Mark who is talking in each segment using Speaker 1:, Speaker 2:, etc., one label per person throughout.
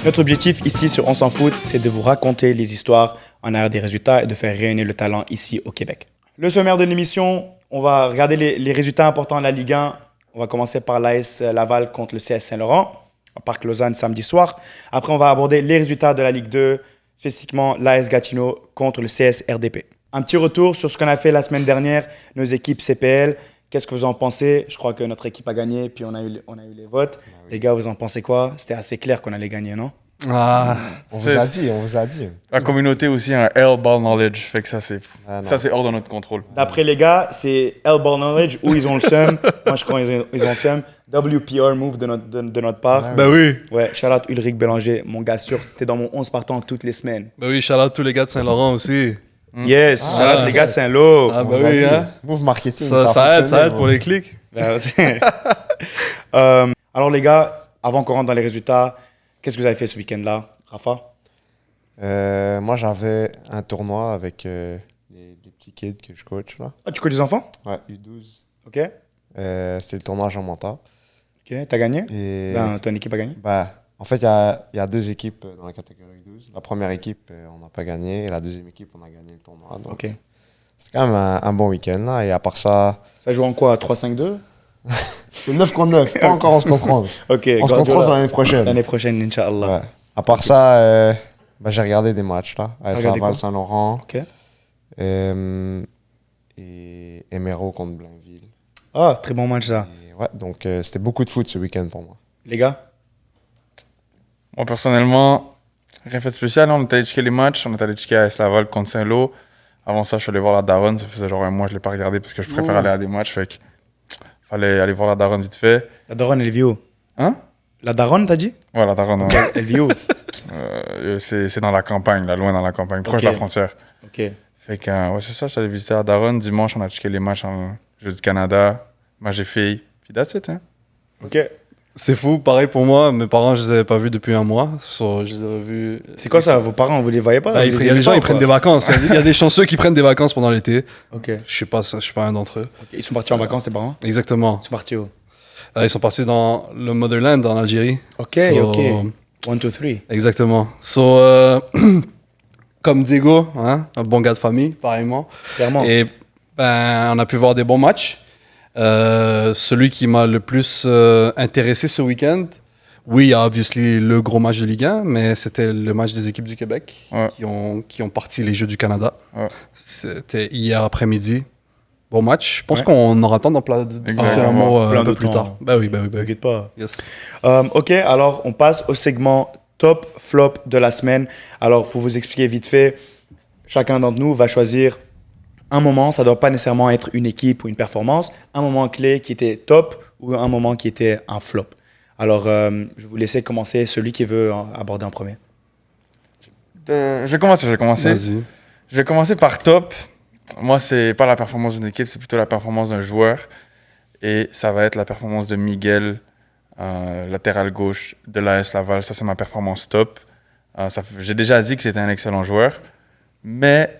Speaker 1: Notre objectif ici sur On s'en fout, c'est de vous raconter les histoires en arrière des résultats et de faire rayonner le talent ici au Québec. Le sommaire de l'émission, on va regarder les résultats importants de la Ligue 1. On va commencer par l'AS Laval contre le CS Saint-Laurent, au Parc Lausanne samedi soir. Après, on va aborder les résultats de la Ligue 2, spécifiquement l'AS Gatineau contre le CS RDP. Un petit retour sur ce qu'on a fait la semaine dernière, nos équipes CPL. Qu'est-ce que vous en pensez? Je crois que notre équipe a gagné, puis on a eu les votes. Ah oui. Les gars, vous en pensez quoi? C'était assez clair qu'on allait gagner, non?
Speaker 2: On vous a dit.
Speaker 3: La communauté aussi a un L-ball knowledge, fait que ça c'est hors de notre contrôle.
Speaker 1: D'après les gars, c'est L-ball knowledge ou ils ont le seum. Moi, je crois qu'ils ont le seum. WPR move de notre part.
Speaker 2: Ben oui.
Speaker 1: Ouais, shout out Ulrich Bélanger, mon gars sûr. T'es dans mon 11 partant toutes les semaines.
Speaker 2: Ben oui, shout out tous les gars de Saint-Laurent aussi.
Speaker 1: Yes, shout out les gars Saint-Lô.
Speaker 2: Ah ben oui, hein.
Speaker 4: Move marketing.
Speaker 2: Ça aide pour les clics.
Speaker 1: Alors les gars, avant qu'on rentre dans les résultats, qu'est-ce que vous avez fait ce week-end-là, Rafa?
Speaker 4: Moi, j'avais un tournoi avec les petits kids que je coach. Là.
Speaker 1: Ah, tu coaches des enfants?
Speaker 4: Ouais, U12.
Speaker 1: Ok.
Speaker 4: C'était le tournoi Jean Monta.
Speaker 1: Ok, t'as gagné?
Speaker 4: Et
Speaker 1: ton équipe a gagné?
Speaker 4: En fait, il y a deux équipes dans la catégorie U12. La première équipe, on n'a pas gagné. Et la deuxième équipe, on a gagné le tournoi. Donc,
Speaker 1: ok.
Speaker 4: C'est quand même un bon week-end. Là. Et à part ça...
Speaker 1: Ça joue en quoi? 3-5-2?
Speaker 4: C'est 9 contre 9, pas encore 11 contre 11.
Speaker 1: Ok.
Speaker 4: On se contre 11 l'année prochaine.
Speaker 1: L'année prochaine, Inch'Allah.
Speaker 4: Ouais. À part ça, j'ai regardé des matchs là. AS Laval, Saint-Laurent.
Speaker 1: Ok.
Speaker 4: Et Emeraude contre Blainville.
Speaker 1: Ah, très bon match ça.
Speaker 4: Et ouais, donc c'était beaucoup de foot ce week-end pour moi.
Speaker 1: Les gars?
Speaker 3: Moi personnellement, rien fait de spécial. On est allé checker les matchs. On est allé checker AS Laval contre Saint-Lô. Avant ça, je suis allé voir la Daronne. Ça faisait genre un mois que je ne l'ai pas regardé parce que je préfère aller à des matchs. Fait que fallait aller voir la Daronne vite fait.
Speaker 1: La Daronne, elle vit où?
Speaker 3: Hein?
Speaker 1: La Daronne, t'as dit?
Speaker 3: Ouais, la Daronne. Ouais.
Speaker 1: Elle vit où?
Speaker 3: C'est dans la campagne, là, loin dans la campagne, proche de la frontière.
Speaker 1: Ok.
Speaker 3: Fait que, ouais, c'est ça, je suis allé visiter la Daronne. Dimanche, on a checké les matchs en Jeux du Canada, match des filles. Puis that's it, hein.
Speaker 1: Ok.
Speaker 2: C'est fou, pareil pour moi. Mes parents, je les avais pas vus depuis un mois. Je les avais vus.
Speaker 1: C'est quoi ça? Vos parents, vous les voyez pas?
Speaker 2: Il y a des gens, ils prennent des vacances. Il y a des chanceux qui prennent des vacances pendant l'été.
Speaker 1: Ok.
Speaker 2: Je suis pas un d'entre eux.
Speaker 1: Okay. Ils sont partis en vacances, tes parents?
Speaker 2: Exactement.
Speaker 1: Ils sont partis où?
Speaker 2: Ils sont partis dans le Motherland, en Algérie.
Speaker 1: Ok. 1, 2, 3.
Speaker 2: Exactement. Comme Diego, hein, un bon gars de famille, pareillement.
Speaker 1: Clairement.
Speaker 2: Et on a pu voir des bons matchs. Celui qui m'a le plus intéressé ce week-end, oui, il y a obviously le gros match de Ligue 1, mais c'était le match des équipes du Québec qui ont parti les Jeux du Canada. Ouais. C'était hier après-midi. Bon match. Je pense qu'on aura le temps d'en passer un mot un peu plus tard.
Speaker 1: Oui. T'inquiète pas.
Speaker 2: Yes.
Speaker 1: Ok, alors on passe au segment top flop de la semaine. Alors pour vous expliquer vite fait, chacun d'entre nous va choisir un moment, ça ne doit pas nécessairement être une équipe ou une performance, un moment clé qui était top ou un moment qui était un flop. Alors je vais vous laisser commencer, celui qui veut aborder en premier.
Speaker 3: Je vais commencer.
Speaker 2: Vas-y.
Speaker 3: Je vais commencer par top. Moi, c'est pas la performance d'une équipe, c'est plutôt la performance d'un joueur. Et ça va être la performance de Miguel, latéral gauche de l'AS Laval. Ça, c'est ma performance top. J'ai déjà dit que c'était un excellent joueur, mais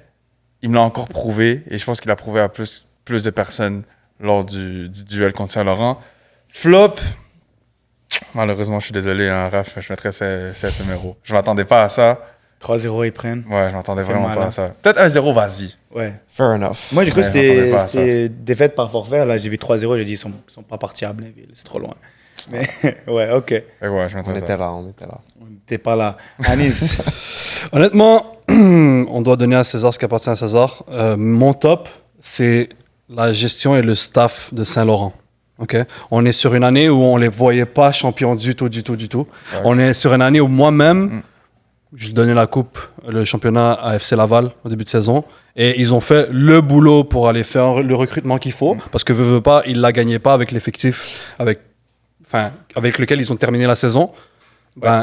Speaker 3: il me l'a encore prouvé. Et je pense qu'il a prouvé à plus de personnes lors du duel contre Saint-Laurent. Flop, malheureusement, je suis désolé, hein, Raph, je mettrais ce numéro. Je m'attendais pas à ça.
Speaker 1: 3-0, ils prennent.
Speaker 3: Ouais, je m'attendais vraiment pas à ça. Peut-être 1-0, vas-y.
Speaker 1: Ouais.
Speaker 4: Fair enough.
Speaker 1: Moi, j'ai cru que c'était défaite par forfait. Là, j'ai vu 3-0, j'ai dit, ils sont pas partis à Blainville, c'est trop loin. Mais ouais, ok.
Speaker 3: Ouais, je
Speaker 4: on était là.
Speaker 1: On n'était pas là. Anis.
Speaker 2: Honnêtement, on doit donner à César ce qui appartient à César. Mon top, c'est la gestion et le staff de Saint-Laurent. Okay. On est sur une année où on ne les voyait pas champions du tout. Ouais, on est sur une année où moi-même, je donnais la coupe, le championnat à FC Laval au début de saison. Et ils ont fait le boulot pour aller faire le recrutement qu'il faut. Parce que veut pas, ils ne la gagnaient pas avec l'effectif avec lequel ils ont terminé la saison.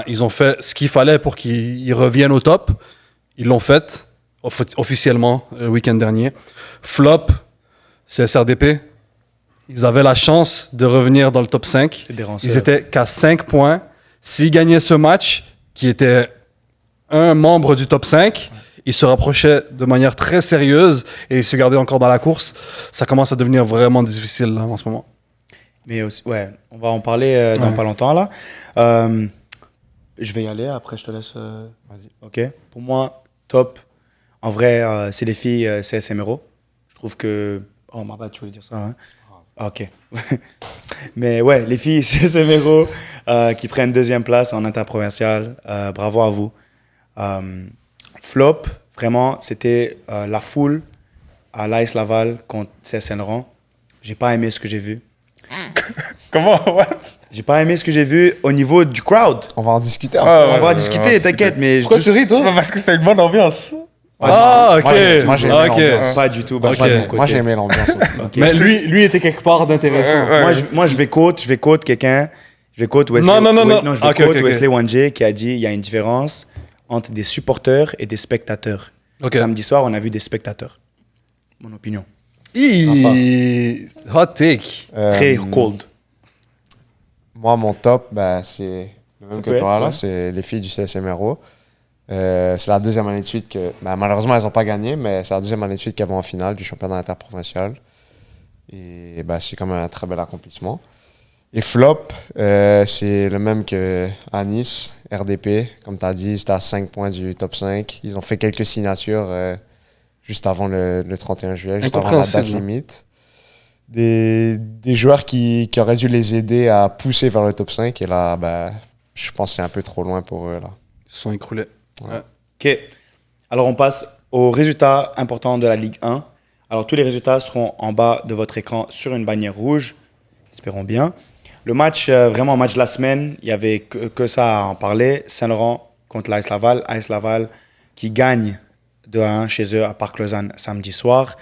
Speaker 2: Ils ont fait ce qu'il fallait pour qu'ils reviennent au top. Ils l'ont fait officiellement le week-end dernier. Flop, c'est SRDP. Ils avaient la chance de revenir dans le top 5. Ils étaient qu'à 5 points. S'ils gagnaient ce match, qui était un membre du top 5, ils se rapprochaient de manière très sérieuse et ils se gardaient encore dans la course. Ça commence à devenir vraiment difficile là, en ce moment.
Speaker 1: Mais aussi, ouais, on va en parler dans pas longtemps là. Je vais y aller, après je te laisse.
Speaker 4: Vas-y.
Speaker 1: Ok. Pour moi, top. En vrai, c'est les filles CSM Héros. Je trouve que. Oh, ma bad, tu voulais dire ça, hein? Ah, ok. Mais ouais, les filles CSM Héros qui prennent deuxième place en interprovincial. Bravo à vous. Flop, vraiment, c'était la foule à l'AS Laval contre CS Saint-Laurent. J'ai pas aimé ce que j'ai vu.
Speaker 3: Comment? What?
Speaker 1: J'ai pas aimé ce que j'ai vu au niveau du crowd.
Speaker 4: On va en discuter
Speaker 3: Ah,
Speaker 4: après.
Speaker 1: On va
Speaker 3: ouais,
Speaker 1: discuter,
Speaker 3: ouais,
Speaker 1: t'inquiète, mais
Speaker 2: Pourquoi tu ris, toi?
Speaker 3: Parce que c'était une bonne ambiance.
Speaker 2: Ah, ok.
Speaker 4: Moi, j'ai aimé
Speaker 2: Ok.
Speaker 4: l'ambiance.
Speaker 1: pas du tout. Bah,
Speaker 2: Ok.
Speaker 1: pas de mon côté.
Speaker 4: Moi, j'ai aimé l'ambiance aussi.
Speaker 1: Ok.
Speaker 2: Mais lui était quelque part d'intéressant.
Speaker 3: Ouais.
Speaker 1: Moi, je vais quote quelqu'un. Je vais quote Wesley.
Speaker 2: Non.
Speaker 1: Je vais
Speaker 2: Ok,
Speaker 1: quote
Speaker 2: ok.
Speaker 1: Wesley Wanje qui a dit il y a une différence entre des supporters et des spectateurs.
Speaker 2: Ok.
Speaker 1: Samedi soir, on a vu des spectateurs. Mon opinion.
Speaker 2: Hot take.
Speaker 1: Très cold.
Speaker 4: Moi, mon top, bah, c'est le même
Speaker 1: peut
Speaker 4: que toi,
Speaker 1: être,
Speaker 4: là.
Speaker 1: ouais.
Speaker 4: C'est les filles du CSMRO. C'est la deuxième année de suite que... bah, malheureusement, elles n'ont pas gagné, mais c'est la deuxième année de suite qu'elles vont en finale du championnat interprovincial. Et bah, c'est quand même un très bel accomplissement. Et flop, c'est le même qu'à Nice, RDP. Comme tu as dit, c'était à 5 points du top 5. Ils ont fait quelques signatures juste avant le 31 juillet, juste avant la date
Speaker 2: Incompréhensible.
Speaker 4: limite. Des joueurs qui auraient dû les aider à pousser vers le top 5. Et là, bah, je pense que c'est un peu trop loin pour eux. Là.
Speaker 2: Ils se sont écroulés.
Speaker 1: Ok. Alors, on passe aux résultats importants de la Ligue 1. Alors, tous les résultats seront en bas de votre écran sur une bannière rouge. Espérons bien. Le match, vraiment match de la semaine, il n'y avait que ça à en parler. Saint-Laurent contre l'AS Laval. AS Laval qui gagne 2-1 chez eux à Parc-Lausanne samedi soir.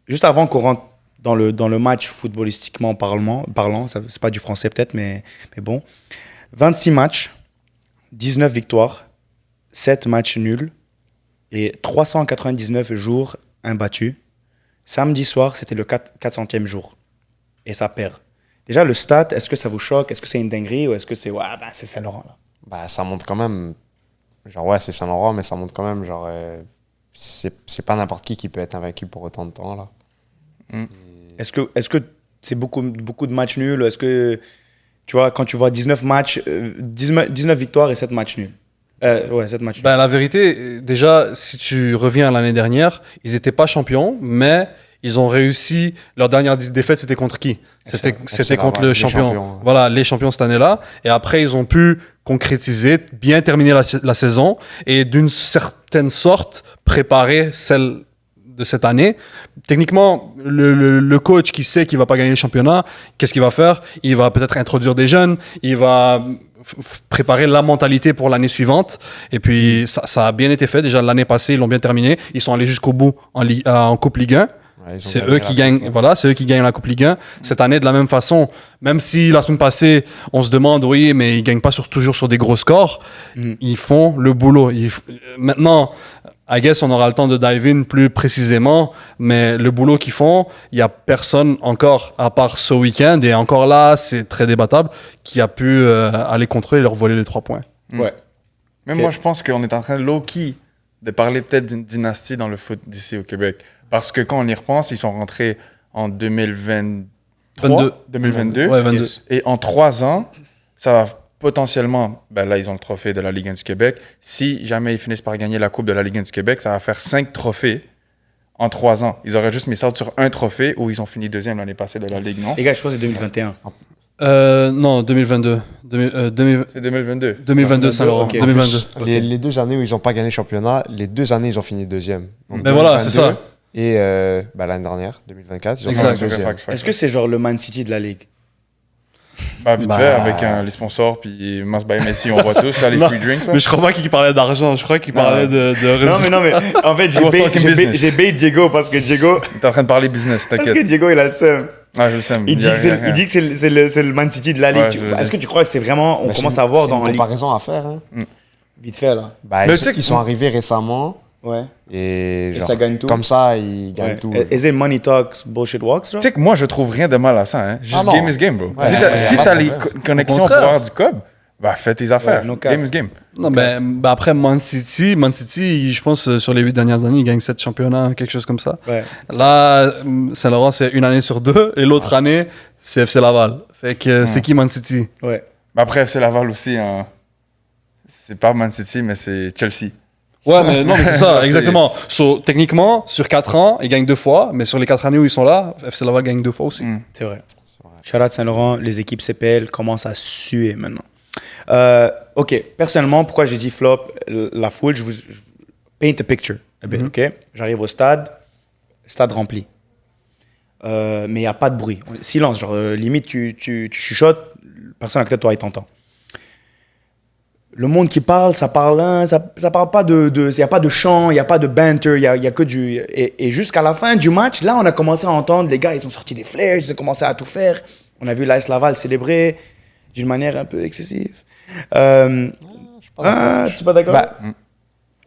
Speaker 1: Juste avant qu'on rentre dans le match footballistiquement parlant, ce n'est pas du français peut-être, mais bon. 26 matchs, 19 victoires, 7 matchs nuls et 399 jours imbattus. Samedi soir, c'était le 400e jour. Et ça perd. Déjà, le stat, est-ce que ça vous choque? Est-ce que c'est une dinguerie ou est-ce que c'est c'est Saint-Laurent là?
Speaker 4: Bah, ça montre quand même. Genre, ouais, c'est Saint-Laurent, mais ça montre quand même. Genre, c'est pas n'importe qui peut être invaincu pour autant de temps. Là.
Speaker 1: Est-ce que c'est beaucoup de matchs nuls? Est-ce que, tu vois, quand tu vois 19 matchs, 19 victoires et 7 matchs nuls? 7 matchs nuls.
Speaker 2: Ben, la vérité, déjà, si tu reviens à l'année dernière, ils n'étaient pas champions, mais ils ont réussi. Leur dernière défaite, c'était contre qui? C'était contre le
Speaker 4: les
Speaker 2: champion.
Speaker 4: champions.
Speaker 2: Voilà, les champions cette année-là. Et après, ils ont pu concrétiser, bien terminer la saison et d'une certaine sorte préparer celle de cette année. Techniquement, le coach qui sait qu'il va pas gagner le championnat, qu'est-ce qu'il va faire? Il va peut-être introduire des jeunes, il va préparer la mentalité pour l'année suivante. Et puis, ça a bien été fait. Déjà, l'année passée, ils l'ont bien terminé. Ils sont allés jusqu'au bout en Coupe Ligue 1.
Speaker 4: Ouais,
Speaker 2: C'est eux qui gagnent, voilà, c'est eux qui gagnent la Coupe Ligue 1. Cette année, de la même façon, même si la semaine passée, on se demande, oui, mais ils gagnent pas toujours sur des gros scores, ils font le boulot. Maintenant, I guess, on aura le temps de dive in plus précisément, mais le boulot qu'ils font, il y a personne encore, à part ce week-end, et encore là, c'est très débattable, qui a pu aller contre eux et leur voler les 3 points.
Speaker 1: Ouais.
Speaker 3: Même
Speaker 1: Ok.
Speaker 3: moi, je pense qu'on est en train, low-key, de parler peut-être d'une dynastie dans le foot d'ici au Québec. Parce que quand on y repense, ils sont rentrés en 2022.
Speaker 2: Ouais, 22.
Speaker 1: Yes.
Speaker 3: Et en 3 ans, ça va potentiellement, ben là, ils ont le trophée de la Ligue 1 du Québec. Si jamais ils finissent par gagner la Coupe de la Ligue 1 du Québec, ça va faire 5 trophées en 3 ans. Ils auraient juste mis ça sur un trophée où ils ont fini deuxième l'année passée de la Ligue, non?
Speaker 1: Les gars, je crois que c'est 2021.
Speaker 2: Non, 2022.
Speaker 3: C'est 2022.
Speaker 2: 2022, Saint-Laurent.
Speaker 1: ok.
Speaker 2: 2022.
Speaker 4: Les 2 années où ils n'ont pas gagné le championnat, les 2 années, ils ont fini deuxième. Donc,
Speaker 2: Mais voilà, c'est ça.
Speaker 4: Et l'année dernière, 2024, ils ont
Speaker 2: Exact.
Speaker 4: fini deuxième.
Speaker 1: Est-ce que c'est genre le Man City de la Ligue?
Speaker 3: Bah, vite fait, avec les sponsors, puis Must by Messi, on voit tous, là, les
Speaker 2: Non,
Speaker 3: free drinks. Là.
Speaker 2: Mais je crois pas qu'il parlait d'argent, je crois qu'il parlait de
Speaker 1: Non, mais en fait,
Speaker 3: I was talking business.
Speaker 1: j'ai bait Diego parce que Diego,
Speaker 3: T'es en train de parler business, t'inquiète.
Speaker 1: Diego, il a le seum.
Speaker 3: Ah, je le sais.
Speaker 1: Il dit que c'est le Man City de la Ligue.
Speaker 3: Ouais, je le
Speaker 1: Est-ce
Speaker 3: sais.
Speaker 1: que tu crois que c'est vraiment, on
Speaker 4: Mais
Speaker 1: commence
Speaker 4: c'est-
Speaker 1: à voir
Speaker 4: c'est
Speaker 1: dans
Speaker 4: une
Speaker 1: la Ligue?
Speaker 4: comparaison à faire. Hein.
Speaker 1: Vite fait, là.
Speaker 4: Bah,
Speaker 3: Mais
Speaker 4: ils,
Speaker 3: tu sais que-
Speaker 4: ils sont arrivés récemment
Speaker 1: Ouais.
Speaker 4: et,
Speaker 1: Et
Speaker 4: genre,
Speaker 1: ça gagne tout.
Speaker 4: comme ça, ils gagnent
Speaker 1: Ouais.
Speaker 4: tout.
Speaker 1: Is it money talks, bullshit walks, genre?
Speaker 3: Tu sais que moi, je trouve rien de mal à ça. Hein. Juste
Speaker 4: Ah non.
Speaker 3: game is game, bro.
Speaker 4: Ouais,
Speaker 3: si
Speaker 4: ouais,
Speaker 3: t'as
Speaker 4: ouais,
Speaker 3: les
Speaker 4: ouais.
Speaker 3: connexions pour
Speaker 2: contraire.
Speaker 3: avoir du cob, bah fais tes affaires.
Speaker 1: no cap.
Speaker 3: Game is game.
Speaker 2: Non, ben après Man City, je pense sur les 8 dernières années, ils gagnent 7 championnats, quelque chose comme ça.
Speaker 1: Ouais.
Speaker 2: Là, Saint-Laurent, c'est une année sur 2, et l'autre année, c'est FC Laval. Fait que c'est qui Man City?
Speaker 1: Ouais.
Speaker 3: Mais après, FC Laval aussi, hein, c'est pas Man City, mais c'est Chelsea.
Speaker 2: Ouais, mais non, mais c'est ça,
Speaker 3: C'est-
Speaker 2: exactement. So, techniquement, sur 4 ans, ils gagnent 2 fois, mais sur les 4 années où ils sont là, FC Laval gagne 2 fois aussi.
Speaker 1: C'est vrai.
Speaker 4: C'est vrai.
Speaker 1: Shout-out Saint-Laurent, les équipes CPL commencent à suer maintenant. Ok, personnellement, pourquoi j'ai dit flop, la foule, je paint a picture a bit, ok? J'arrive au stade rempli. Mais il n'y a pas de bruit. Silence, genre limite tu chuchotes, personne à côté de toi il t'entend. Le monde qui parle, ça parle, hein, ça parle pas il n'y a pas de chant, il n'y a pas de banter, il y a que du... Et jusqu'à la fin du match, là, on a commencé à entendre, les gars, ils ont sorti des flares, ils ont commencé à tout faire. On a vu l'AS Laval célébrer d'une manière un peu excessive. Tu es pas d'accord?
Speaker 4: Bah,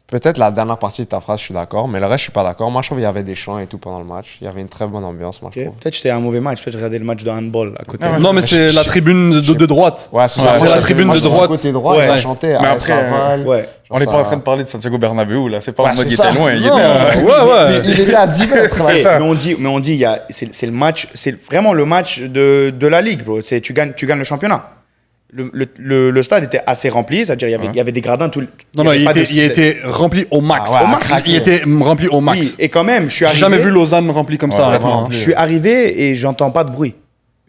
Speaker 4: peut-être la dernière partie de ta phrase, je suis d'accord, mais le reste, je suis pas d'accord. Moi, je trouve qu'il y avait des chants et tout pendant le match. Il y avait une très bonne ambiance, moi, je
Speaker 1: Ok.
Speaker 4: trouve.
Speaker 1: Peut-être que c'était un mauvais match, peut-être que je regardais le match de handball à côté.
Speaker 3: Non,
Speaker 2: Non, mais c'est la tribune de droite.
Speaker 4: Ouais, c'est
Speaker 3: Ouais,
Speaker 4: ça.
Speaker 3: c'est
Speaker 4: Moi,
Speaker 3: la
Speaker 4: j'étais-
Speaker 2: tribune
Speaker 4: moi,
Speaker 2: de
Speaker 4: j'étais du
Speaker 2: droite.
Speaker 4: côté droit,
Speaker 1: Ouais.
Speaker 4: ça chantait
Speaker 3: Mais
Speaker 4: à
Speaker 3: après,
Speaker 4: Laval.
Speaker 1: Ouais.
Speaker 3: On n'est pas en train de parler de Santiago Bernabéu, là. C'est pas
Speaker 4: Ouais,
Speaker 3: en mode
Speaker 4: c'est
Speaker 3: il
Speaker 4: ça.
Speaker 3: était loin. Il
Speaker 2: Non,
Speaker 3: était,
Speaker 2: ouais.
Speaker 4: Il était à 10 mètres.
Speaker 3: C'est
Speaker 1: Eh,
Speaker 3: ça.
Speaker 1: mais on dit, c'est le match, c'est vraiment le match de la ligue, bro. Tu gagnes le championnat. Le stade était assez rempli, c'est-à-dire il y avait des gradins.
Speaker 2: Non,
Speaker 1: avait pas de-
Speaker 2: il était rempli au max.
Speaker 4: Ah ouais,
Speaker 2: Au max,
Speaker 4: craqué.
Speaker 2: il était rempli au max.
Speaker 1: Oui, et quand même, je suis
Speaker 2: J'ai
Speaker 1: arrivé.
Speaker 2: jamais vu Lausanne rempli comme ça,
Speaker 3: Ouais,
Speaker 2: honnêtement.
Speaker 4: vraiment.
Speaker 1: Je suis arrivé et j'entends pas de bruit.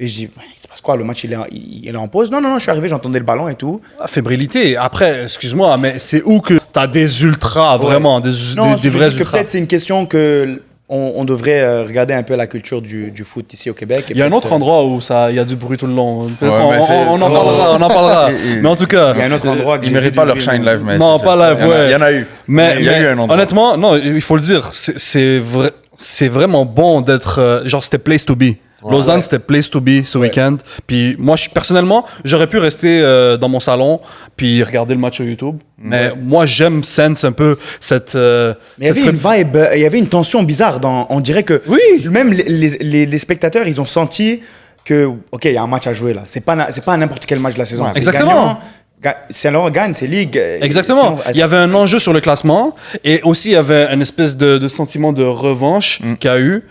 Speaker 1: Et je dis, ouais, il se passe quoi? Le match, il est en pause? Non, je suis arrivé, j'entendais le ballon et tout.
Speaker 2: Ah, fébrilité. Après, excuse-moi, mais c'est où que t'as des ultras, vraiment, des
Speaker 1: Non,
Speaker 2: des
Speaker 1: je
Speaker 2: vrais
Speaker 1: dis que
Speaker 2: ultras.
Speaker 1: peut-être c'est une question que on devrait regarder un peu la culture du foot ici au Québec. Et
Speaker 2: Il y a un
Speaker 1: peut-être,
Speaker 2: autre endroit où il y a du bruit tout le long. Peut-être
Speaker 3: Ouais, mais c'est-
Speaker 2: on en parlera, on en parlera. Mais en tout cas,
Speaker 1: Il y a un autre endroit que
Speaker 3: Ils
Speaker 1: j'ai
Speaker 3: méritent
Speaker 1: vu
Speaker 3: pas
Speaker 1: du
Speaker 3: leur
Speaker 1: bruit,
Speaker 3: shine
Speaker 1: mais-
Speaker 3: live, mais.
Speaker 2: Non,
Speaker 3: c'est-
Speaker 2: pas live, ouais.
Speaker 3: Il y en a eu.
Speaker 2: Mais,
Speaker 3: Il y a eu un endroit.
Speaker 2: honnêtement, non, il faut le dire, c'est vrai, c'est vraiment bon d'être, genre, c'était place to be. Lausanne,
Speaker 1: Ouais.
Speaker 2: c'était place to be ce week-end. Puis moi, personnellement, j'aurais pu rester dans mon salon puis regarder le match sur YouTube. Mais moi, j'aime sense un peu cette.
Speaker 1: Mais il y avait
Speaker 2: cette
Speaker 1: une vibe, il y avait une tension bizarre. On dirait que
Speaker 2: Oui.
Speaker 1: même les spectateurs, ils ont senti que, OK, il y a un match à jouer là. C'est pas n'importe quel match de la saison.
Speaker 4: Ouais,
Speaker 1: C'est
Speaker 2: exactement.
Speaker 1: gagnant. Saint-Laurent gagne, c'est ligue.
Speaker 2: Exactement.
Speaker 1: Sinon,
Speaker 2: Il y avait un enjeu sur le classement et aussi il y avait une espèce de sentiment de revanche qu'il y a eu.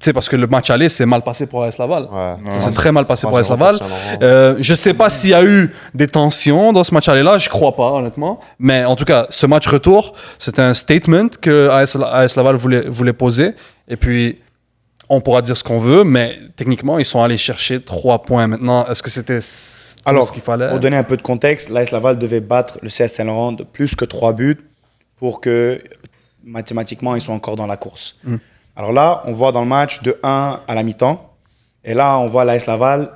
Speaker 2: Tu sais, parce que le match aller s'est mal passé pour AS Laval.
Speaker 4: Ouais.
Speaker 2: Ça s'est très mal passé pour AS
Speaker 4: 3-0
Speaker 2: Laval.
Speaker 4: pour Saint-Laurent.
Speaker 2: Je sais pas s'il y a eu des tensions dans ce match aller-là, je crois pas, honnêtement. Mais en tout cas, ce match retour, c'était un statement que AS Laval voulait poser. Et puis, on pourra dire ce qu'on veut, mais techniquement, ils sont allés chercher 3 points. Maintenant, est-ce que c'était
Speaker 1: Alors,
Speaker 2: ce qu'il fallait?
Speaker 1: pour donner un peu de contexte, l'AS Laval devait battre le CS Saint-Laurent de plus que 3 buts pour que mathématiquement, ils soient encore dans la course. Alors là, on voit dans le match de 1 à la mi-temps. Et là, on voit l'AS Laval,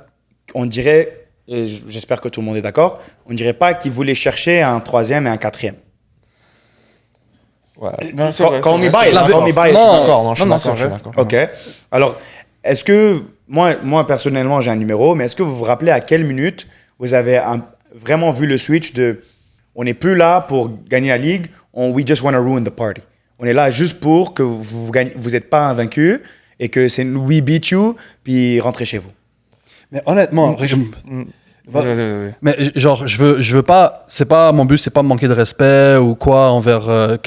Speaker 1: on dirait, et j'espère que tout le monde est d'accord, on dirait pas qu'ils voulaient chercher un 3e et un 4e.
Speaker 4: Ouais.
Speaker 3: Non, c'est vrai,
Speaker 1: Call
Speaker 3: c'est
Speaker 1: me
Speaker 3: vrai.
Speaker 1: biased,
Speaker 2: La-
Speaker 1: call me biased.
Speaker 2: Non.
Speaker 4: D'accord, non, je suis
Speaker 3: Non,
Speaker 4: d'accord,
Speaker 3: c'est
Speaker 4: je suis
Speaker 3: vrai.
Speaker 4: d'accord.
Speaker 1: Ok. Alors, est-ce que, moi personnellement, j'ai un numéro, mais est-ce que vous vous rappelez à quelle minute vous avez vraiment vu le switch de on n'est plus là pour gagner la ligue, we just want to ruin the party. On est là juste pour que vous n'êtes pas invaincu et que c'est we beat you, puis rentrez chez vous.
Speaker 2: Mais honnêtement,
Speaker 3: Vas-y.
Speaker 2: mais genre, je veux pas, c'est pas mon but, c'est pas manquer de respect ou quoi envers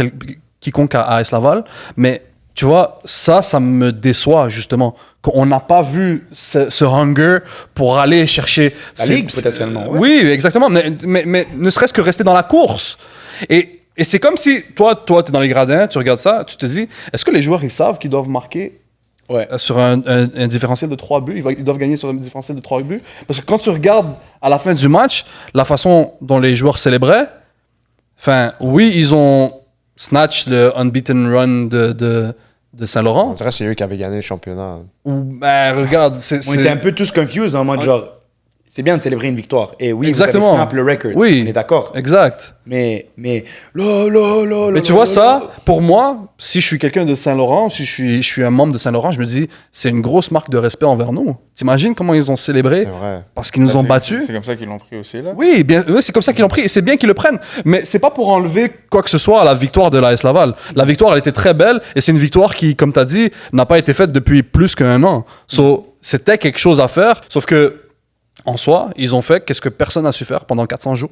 Speaker 2: quiconque à AS Laval, mais tu vois, ça me déçoit justement, qu'on n'a pas vu ce hunger pour aller chercher
Speaker 1: La ligue, potentiellement, ouais.
Speaker 2: Oui, exactement, mais ne serait-ce que rester dans la course. Et c'est comme si toi, tu es dans les gradins, tu regardes ça, tu te dis, est-ce que les joueurs ils savent qu'ils doivent marquer
Speaker 1: Ouais.
Speaker 2: sur un différentiel de 3 buts, ils doivent gagner sur un différentiel de 3 buts. Parce que quand tu regardes à la fin du match, la façon dont les joueurs célébraient, enfin, oui, ils ont snatch le unbeaten run de
Speaker 4: On
Speaker 2: Saint-Laurent.
Speaker 4: dirait que c'est eux qui avaient gagné le championnat.
Speaker 2: Ben, regarde,
Speaker 1: On était un peu tous confused en mode genre, c'est bien de célébrer une victoire. Et oui,
Speaker 2: Exactement.
Speaker 1: vous avez snap le record.
Speaker 2: Oui.
Speaker 1: On est d'accord.
Speaker 2: Exact.
Speaker 1: Mais
Speaker 2: Mais tu vois ça, pour moi, si je suis quelqu'un de Saint-Laurent, si je suis un membre de Saint-Laurent, je me dis, c'est une grosse marque de respect envers nous. T'imagines comment ils ont célébré
Speaker 4: C'est vrai.
Speaker 2: parce qu'ils nous ont battus?
Speaker 3: C'est comme ça qu'ils l'ont pris aussi, là.
Speaker 2: Oui, c'est comme ça qu'ils l'ont pris et c'est bien qu'ils le prennent. Mais c'est pas pour enlever quoi que ce soit à la victoire de l'AS Laval. La victoire, elle était très belle et c'est une victoire qui, comme tu as dit, n'a pas été faite depuis plus qu'un an. So, c'était quelque chose à faire, sauf que, en soi, ils ont fait qu'est-ce que personne n'a su faire pendant 400 jours.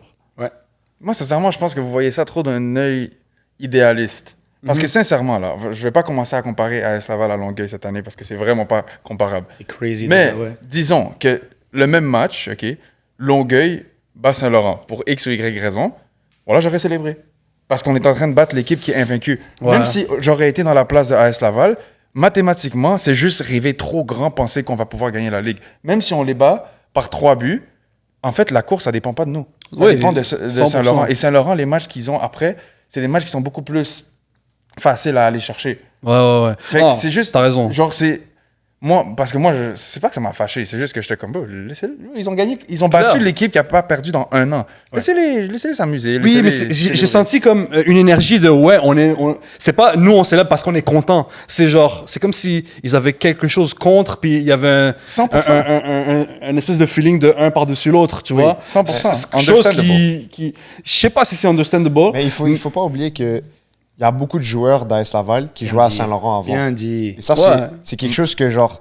Speaker 3: Moi, sincèrement, je pense que vous voyez ça trop d'un œil idéaliste. Parce que sincèrement, là, je vais pas commencer à comparer AS Laval à Longueuil cette année parce que c'est vraiment pas comparable.
Speaker 1: C'est crazy.
Speaker 3: Mais
Speaker 1: déjà, ouais.
Speaker 3: disons que le même match, OK, Longueuil bat Saint-Laurent pour X ou Y raison, voilà, j'aurais célébré. Parce qu'on est en train de battre l'équipe qui est invaincue.
Speaker 2: Ouais.
Speaker 3: Même si j'aurais été dans la place de AS Laval, mathématiquement, c'est juste rêver trop grand, penser qu'on va pouvoir gagner la Ligue. Même si on les bat par 3 buts, en fait, la course, ça dépend pas de nous. Ça
Speaker 2: Oui,
Speaker 3: dépend de
Speaker 2: 100%.
Speaker 3: Saint-Laurent. Et Saint-Laurent, les matchs qu'ils ont après, c'est des matchs qui sont beaucoup plus faciles à aller chercher.
Speaker 2: Ouais.
Speaker 3: Fait que
Speaker 2: Ah,
Speaker 3: c'est juste,
Speaker 2: t'as raison.
Speaker 3: genre, c'est... Moi, parce que moi, c'est pas que ça m'a fâché, c'est juste que j'étais comme, ils ont gagné, ils ont battu
Speaker 2: Claire.
Speaker 3: l'équipe qui a pas perdu dans 1 an. Laissez-les s'amuser.
Speaker 2: Oui, mais j'ai senti comme une énergie de c'est pas nous on célèbre parce qu'on est content. C'est genre, c'est comme si ils avaient quelque chose contre, puis il y avait un
Speaker 3: 100%.
Speaker 2: un espèce de feeling de un par-dessus l'autre, tu vois.
Speaker 3: 100%.
Speaker 2: C'est quelque chose qui, je sais pas si c'est understandable.
Speaker 4: Mais il faut pas oublier que il y a beaucoup de joueurs d'AS Laval qui jouaient à Saint-Laurent avant.
Speaker 1: Bien dit.
Speaker 4: Et ça,
Speaker 2: Ouais.
Speaker 4: c'est quelque chose que, genre,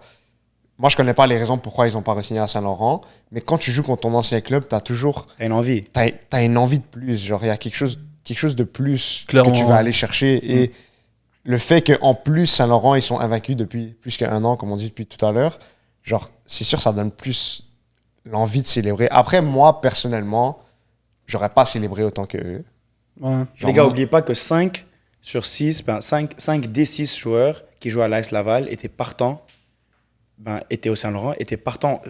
Speaker 4: moi, je connais pas les raisons pourquoi ils ont pas re-signé à Saint-Laurent, mais quand tu joues contre ton ancien club, t'as toujours,
Speaker 1: T'as une envie.
Speaker 4: t'as une envie de plus. Genre, il y a quelque chose de plus
Speaker 2: Clairement,
Speaker 4: que tu
Speaker 2: ouais.
Speaker 4: vas aller chercher. Et le fait qu'en plus, Saint-Laurent, ils sont invaincus depuis plus qu'un an, comme on dit depuis tout à l'heure, genre, c'est sûr, ça donne plus l'envie de célébrer. Après, moi, personnellement, j'aurais pas célébré autant que eux.
Speaker 2: Ouais.
Speaker 4: Genre,
Speaker 1: Les gars,
Speaker 4: moi-
Speaker 1: n'oubliez pas que 5 sur 6, 5 des 6 joueurs qui jouent à l'AS Laval étaient partants, étaient au Saint-Laurent, étaient partants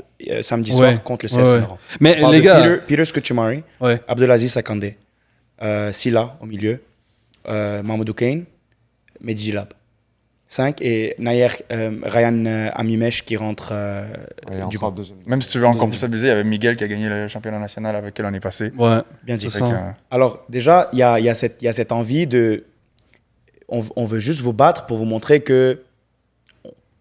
Speaker 1: samedi soir
Speaker 2: Ouais.
Speaker 1: contre le CS
Speaker 2: Ouais.
Speaker 1: Saint-Laurent.
Speaker 2: Mais
Speaker 1: On parle
Speaker 2: les
Speaker 1: de
Speaker 2: gars,
Speaker 1: Peter Scucimari,
Speaker 2: ouais.
Speaker 1: Abdelaziz Sakandé, Silla au milieu, Mamadou Kane, Mehdi Gilab. 5 et Nayer Ryan Amimesh qui rentre
Speaker 4: Ouais,
Speaker 1: du
Speaker 4: encore
Speaker 1: banc.
Speaker 4: deuxième.
Speaker 3: Même si tu veux encore plus abuser, il y avait Miguel qui a gagné le championnat national avec eux l'année passée.
Speaker 2: Ouais.
Speaker 1: Bien dit.
Speaker 2: C'est
Speaker 3: Fait
Speaker 2: ça.
Speaker 3: que,
Speaker 1: Alors déjà, il y a cette envie de... On veut juste vous battre pour vous montrer que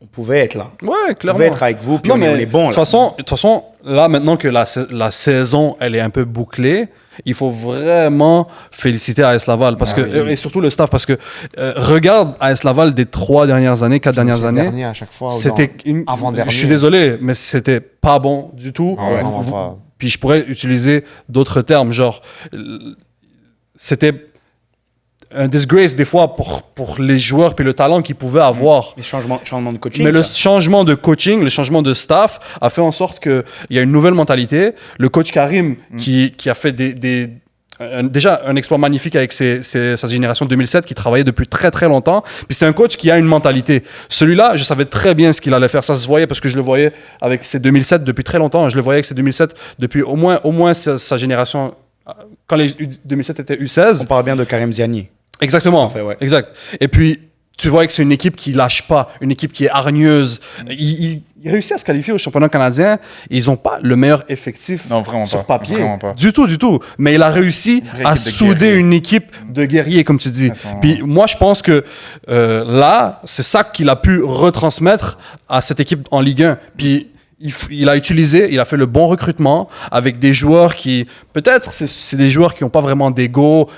Speaker 1: on pouvait être là.
Speaker 2: Ouais,
Speaker 1: On
Speaker 2: clairement.
Speaker 1: pouvait être avec vous, puis
Speaker 2: Non,
Speaker 1: on
Speaker 2: mais
Speaker 1: est bon.
Speaker 2: de toute façon, là, maintenant que la saison, elle est un peu bouclée, il faut vraiment féliciter AS Laval parce que, et surtout le staff, parce que regarde AS Laval des 3 dernières années, 4 dernières années,
Speaker 4: Dernier à chaque fois.
Speaker 2: c'était
Speaker 4: avant-dernier.
Speaker 2: Je suis désolé, mais c'était pas bon du tout.
Speaker 4: Ah ouais, vraiment pas.
Speaker 2: Puis je pourrais utiliser d'autres termes, genre c'était un disgrace des fois pour les joueurs puis le talent qu'ils pouvaient avoir.
Speaker 1: Les changements de coaching.
Speaker 2: Mais le
Speaker 1: ça.
Speaker 2: changement de coaching, le changement de staff a fait en sorte qu'il y a une nouvelle mentalité. Le coach Karim, qui a fait déjà un exploit magnifique avec sa génération 2007, qui travaillait depuis très très longtemps. Puis c'est un coach qui a une mentalité. Celui-là, je savais très bien ce qu'il allait faire. Ça se voyait parce que je le voyais avec ses 2007 depuis très longtemps. Je le voyais avec ses 2007 depuis au moins sa génération. Quand les 2007 étaient U16.
Speaker 1: On parle bien de Karim Ziani.
Speaker 2: Exactement.
Speaker 1: En fait, ouais.
Speaker 2: Exact. Et puis, tu vois que c'est une équipe qui lâche pas, une équipe qui est hargneuse. Ils réussissent à se qualifier au championnat canadien. Ils n'ont pas le meilleur effectif
Speaker 3: Non, vraiment
Speaker 2: sur
Speaker 3: pas.
Speaker 2: papier.
Speaker 3: Vraiment pas.
Speaker 2: Du tout. Mais il a réussi
Speaker 3: Vraie
Speaker 2: à
Speaker 3: équipe de
Speaker 2: souder
Speaker 3: guerriers.
Speaker 2: une équipe de guerriers, comme tu dis.
Speaker 3: Ça sent-
Speaker 2: Puis moi, je pense que là, c'est ça qu'il a pu retransmettre à cette équipe en Ligue 1. Puis il a fait le bon recrutement avec des joueurs qui, peut-être, c'est des joueurs qui n'ont pas vraiment d'ego,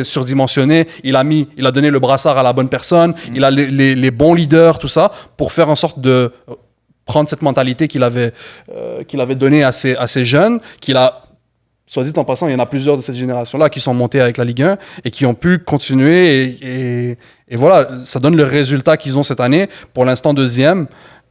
Speaker 2: surdimensionnés. Il a donné le brassard à la bonne personne. Il a les bons leaders, tout ça, pour faire en sorte de prendre cette mentalité qu'il avait donnée à ces jeunes, qu'il a, soit dit en passant, il y en a plusieurs de cette génération-là qui sont montés avec la Ligue 1 et qui ont pu continuer. Et voilà, ça donne le résultat qu'ils ont cette année. Pour l'instant, deuxième.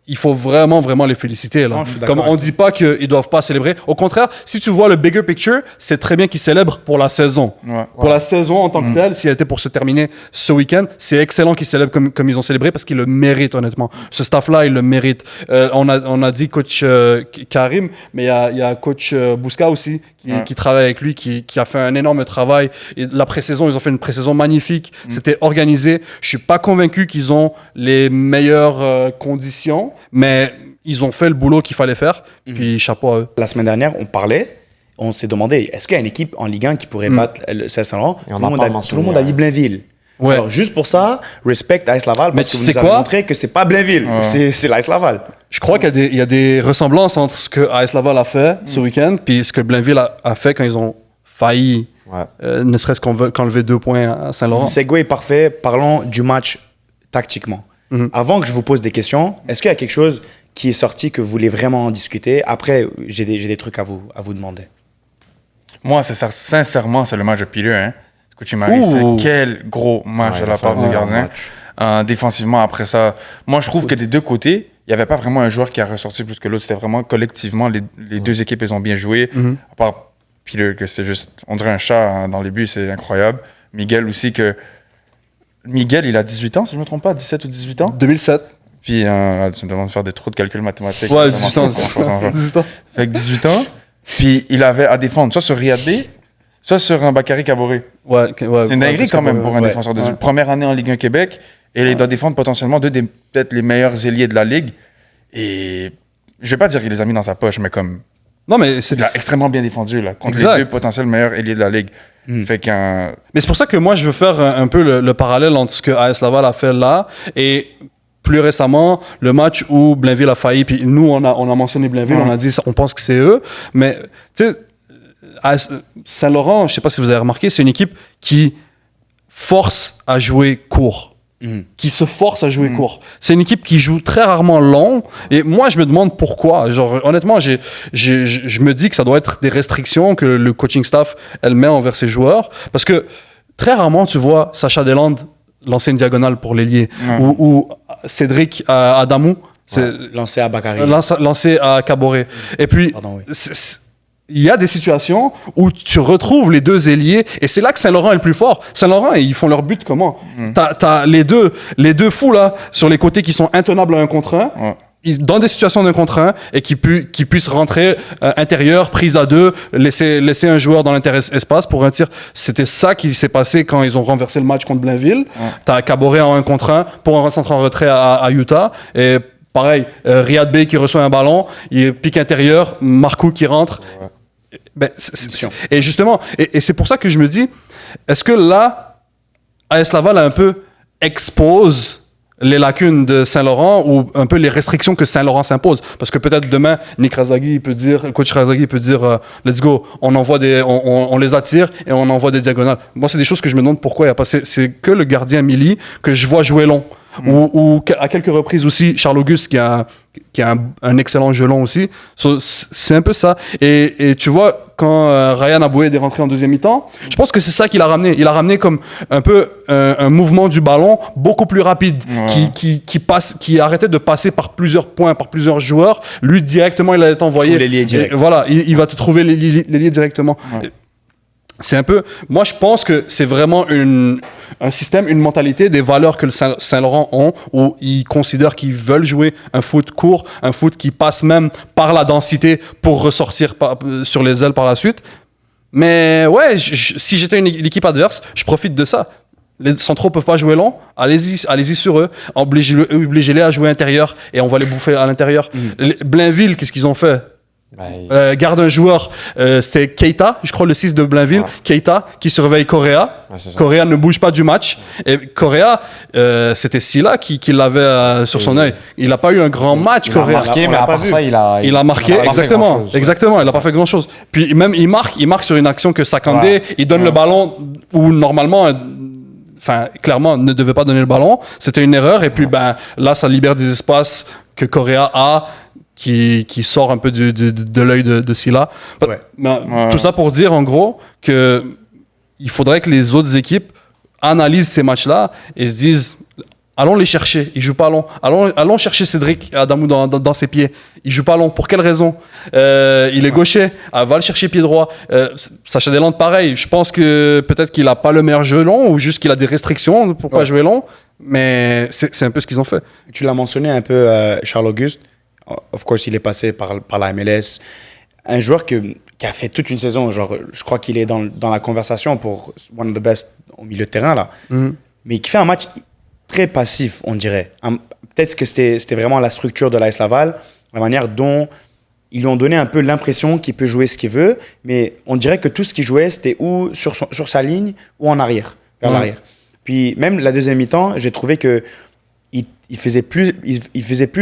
Speaker 2: Il faut vraiment les féliciter. Là.
Speaker 1: Non, je suis d'accord
Speaker 2: Comme on
Speaker 1: avec
Speaker 2: dit pas qu'ils doivent pas célébrer. Au contraire, si tu vois le bigger picture, c'est très bien qu'ils célèbrent pour la saison.
Speaker 3: Ouais.
Speaker 2: Pour la saison en tant que telle, si elle était pour se terminer ce week-end, c'est excellent qu'ils célèbrent comme ils ont célébré parce qu'ils le méritent, honnêtement. Ce staff-là, il le mérite. On a dit coach Karim, mais il y a coach Bouska aussi qui travaille avec lui, qui a fait un énorme travail. Et la pré-saison, ils ont fait une pré-saison magnifique. C'était organisé. Je suis pas convaincu qu'ils ont les meilleures conditions, mais ils ont fait le boulot qu'il fallait faire. Puis chapeau à eux.
Speaker 1: La semaine dernière, on s'est demandé, est-ce qu'il y a une équipe en Ligue 1 qui pourrait battre le CS Saint-Laurent?
Speaker 4: Et on
Speaker 1: Tout
Speaker 4: n'a
Speaker 1: le monde
Speaker 4: pas
Speaker 1: a-
Speaker 4: mentionné,
Speaker 1: Tout le monde a dit
Speaker 4: ouais.
Speaker 1: Blainville.
Speaker 2: Ouais.
Speaker 1: Alors, juste pour ça, respect AS Laval,
Speaker 2: Mais
Speaker 1: parce
Speaker 2: tu
Speaker 1: que vous
Speaker 2: sais
Speaker 1: nous avez
Speaker 2: quoi?
Speaker 1: montré que c'est pas Blainville, c'est l'AS Laval.
Speaker 2: Je crois qu'il y a des ressemblances entre ce que AS Laval a fait ce week-end puis ce que Blainville a fait quand ils ont failli,
Speaker 4: Ouais.
Speaker 2: ne serait-ce qu'enlever 2 points à Saint-Laurent.
Speaker 1: Segway parfait, parlons du match tactiquement. Avant que je vous pose des questions, est-ce qu'il y a quelque chose qui est sorti que vous voulez vraiment en discuter? Après, j'ai des trucs à vous demander.
Speaker 3: Moi, sincèrement, c'est le match de Peter. Hein. Kouchimari,
Speaker 2: Ouh.
Speaker 3: c'est quel gros match
Speaker 4: Ouais,
Speaker 3: de
Speaker 4: il
Speaker 3: la
Speaker 4: a fait
Speaker 3: part
Speaker 4: un
Speaker 3: du
Speaker 4: bon
Speaker 3: gardien.
Speaker 4: match.
Speaker 3: Défensivement, après ça, moi, je trouve que des deux côtés, il n'y avait pas vraiment un joueur qui a ressorti plus que l'autre. C'était vraiment collectivement, les deux équipes, elles ont bien joué.
Speaker 2: Mhm.
Speaker 3: À part Peter, que c'est juste, on dirait un chat hein, dans les buts, c'est incroyable. Miguel aussi, Miguel, il a 18 ans, si je ne me trompe pas, 17 ou 18 ans.
Speaker 2: 2007.
Speaker 3: Puis, tu me demandes de faire des trop de calculs mathématiques.
Speaker 2: Ouais,
Speaker 3: Vraiment,
Speaker 2: 18 ans.
Speaker 3: je pense en faire.
Speaker 2: 18 ans.
Speaker 3: Fait que 18 ans, puis il avait à défendre soit sur Riyad Bey, soit sur un Bakary Kaboré.
Speaker 2: Ouais, ouais.
Speaker 3: C'est une dinguerie quand même pour un
Speaker 2: ouais,
Speaker 3: défenseur de
Speaker 2: ouais.
Speaker 3: première année en Ligue 1 Québec. Et il doit défendre potentiellement deux des peut-être les meilleurs ailiers de la Ligue. Et je vais pas dire qu'il les a mis dans sa poche, mais comme
Speaker 2: Non, mais c'est
Speaker 3: il a extrêmement bien défendu là, contre
Speaker 2: Exact.
Speaker 3: les deux potentiels meilleurs ailiers de la Ligue. Fait qu'un.
Speaker 2: Mais c'est pour ça que moi, je veux faire un peu le parallèle entre ce que AS Laval a fait là et plus récemment, le match où Blainville a failli. Puis nous, on a mentionné Blainville, on a dit, on pense que c'est eux. Mais tu sais, AS Saint-Laurent, je sais pas si vous avez remarqué, c'est une équipe qui force à jouer court. Qui se force à jouer court. C'est une équipe qui joue très rarement long. Et moi, je me demande pourquoi. Genre, honnêtement, je me dis que ça doit être des restrictions que le coaching staff, elle met envers ses joueurs. Parce que très rarement, tu vois Sacha Deland lancer une diagonale pour l'ailier. Ou Cédric Adamou
Speaker 1: Lancé à Bakary.
Speaker 2: lancer à Caboret. Et puis,
Speaker 1: Pardon, oui.
Speaker 2: il y a des situations où tu retrouves les deux ailiers et c'est là que Saint-Laurent est le plus fort. Saint-Laurent, ils font leur but comment T'as les deux fous là sur les côtés qui sont intenables à un contre un.
Speaker 3: Ouais.
Speaker 2: Dans des situations d'un contre un et qui puissent rentrer intérieur, prise à deux, laisser un joueur dans l'inter-espace pour un tir. C'était ça qui s'est passé quand ils ont renversé le match contre Blainville. T'as Caboret en 1 contre 1 pour un centre en retrait à Utah. Et pareil, Riyad Bey qui reçoit un ballon, il pique intérieur, Marcou qui rentre. Ben, et justement, et c'est pour ça que je me dis, est-ce que là, AS Laval a un peu expose les lacunes de Saint-Laurent ou un peu les restrictions que Saint-Laurent s'impose? Parce que peut-être demain, Nick Razagui peut dire, le coach Razagui peut dire, let's go, on les attire et on envoie des diagonales. Moi, c'est des choses que je me demande pourquoi il n'y a pas. C'est que le gardien Milly que je vois jouer long. Ou à quelques reprises aussi, Charles Auguste qui a un excellent jeu long aussi. C'est un peu ça. Et tu vois, quand Ryan Aboued est rentré en deuxième mi-temps, je pense que c'est ça qu'il a ramené. Il a ramené comme un peu un mouvement du ballon beaucoup plus rapide, qui arrêtait de passer par plusieurs points, par plusieurs joueurs. Lui, directement, il allait t'envoyer.
Speaker 1: L'ailier direct.
Speaker 2: Voilà, il va te trouver l'ailier directement. Ouais. C'est un peu. Moi, je pense que c'est vraiment un système, une mentalité, des valeurs que le Saint-Laurent ont, où ils considèrent qu'ils veulent jouer un foot court, un foot qui passe même par la densité pour ressortir sur les ailes par la suite. Mais ouais, si j'étais l'équipe adverse, je profite de ça. Les centraux peuvent pas jouer long, allez-y sur eux, obligez-les à jouer intérieur et on va les bouffer à l'intérieur. Blainville, qu'est-ce qu'ils ont fait? Garde un joueur, c'est Keita, je crois le 6 de Blainville, Keita qui surveille Correa. Correa ne bouge pas du match. Et Correa, c'était Silla qui l'avait sur son œil. Il n'a pas eu un grand match, Correa.
Speaker 4: Il a marqué, mais à part ça, il a
Speaker 2: marqué, exactement. Exactement, il n'a pas fait grand chose. Puis même, il marque sur une action que Sakandé, il donne le ballon où normalement, clairement, ne devait pas donner le ballon. C'était une erreur. Et puis, là, ça libère des espaces que Correa a. Qui sort un peu de l'œil de Silla. Tout ça pour dire, en gros, que il faudrait que les autres équipes analysent ces matchs-là et se disent allons les chercher, ils jouent pas long. Allons chercher Cédric Adamou dans ses pieds. Il joue pas long. Pour quelle raison? Il est gaucher. Va le chercher pied droit. Sacha Deland, pareil. Je pense que peut-être qu'il a pas le meilleur jeu long ou juste qu'il a des restrictions pour pas jouer long. Mais c'est un peu ce qu'ils ont fait.
Speaker 1: Tu l'as mentionné un peu, Charles Auguste. Of course, il est passé par la MLS. Un joueur qui a fait toute une saison. Genre, je crois qu'il est dans la conversation pour one of the best au milieu de terrain, là. Mais qui fait un match très passif, on dirait. Peut-être que c'était vraiment la structure de l'AS Laval, la manière dont ils lui ont donné un peu l'impression qu'il peut jouer ce qu'il veut, mais on dirait que tout ce qu'il jouait, c'était ou sur sa ligne ou en arrière, vers l'arrière. Puis même la deuxième mi-temps, j'ai trouvé que il faisait plus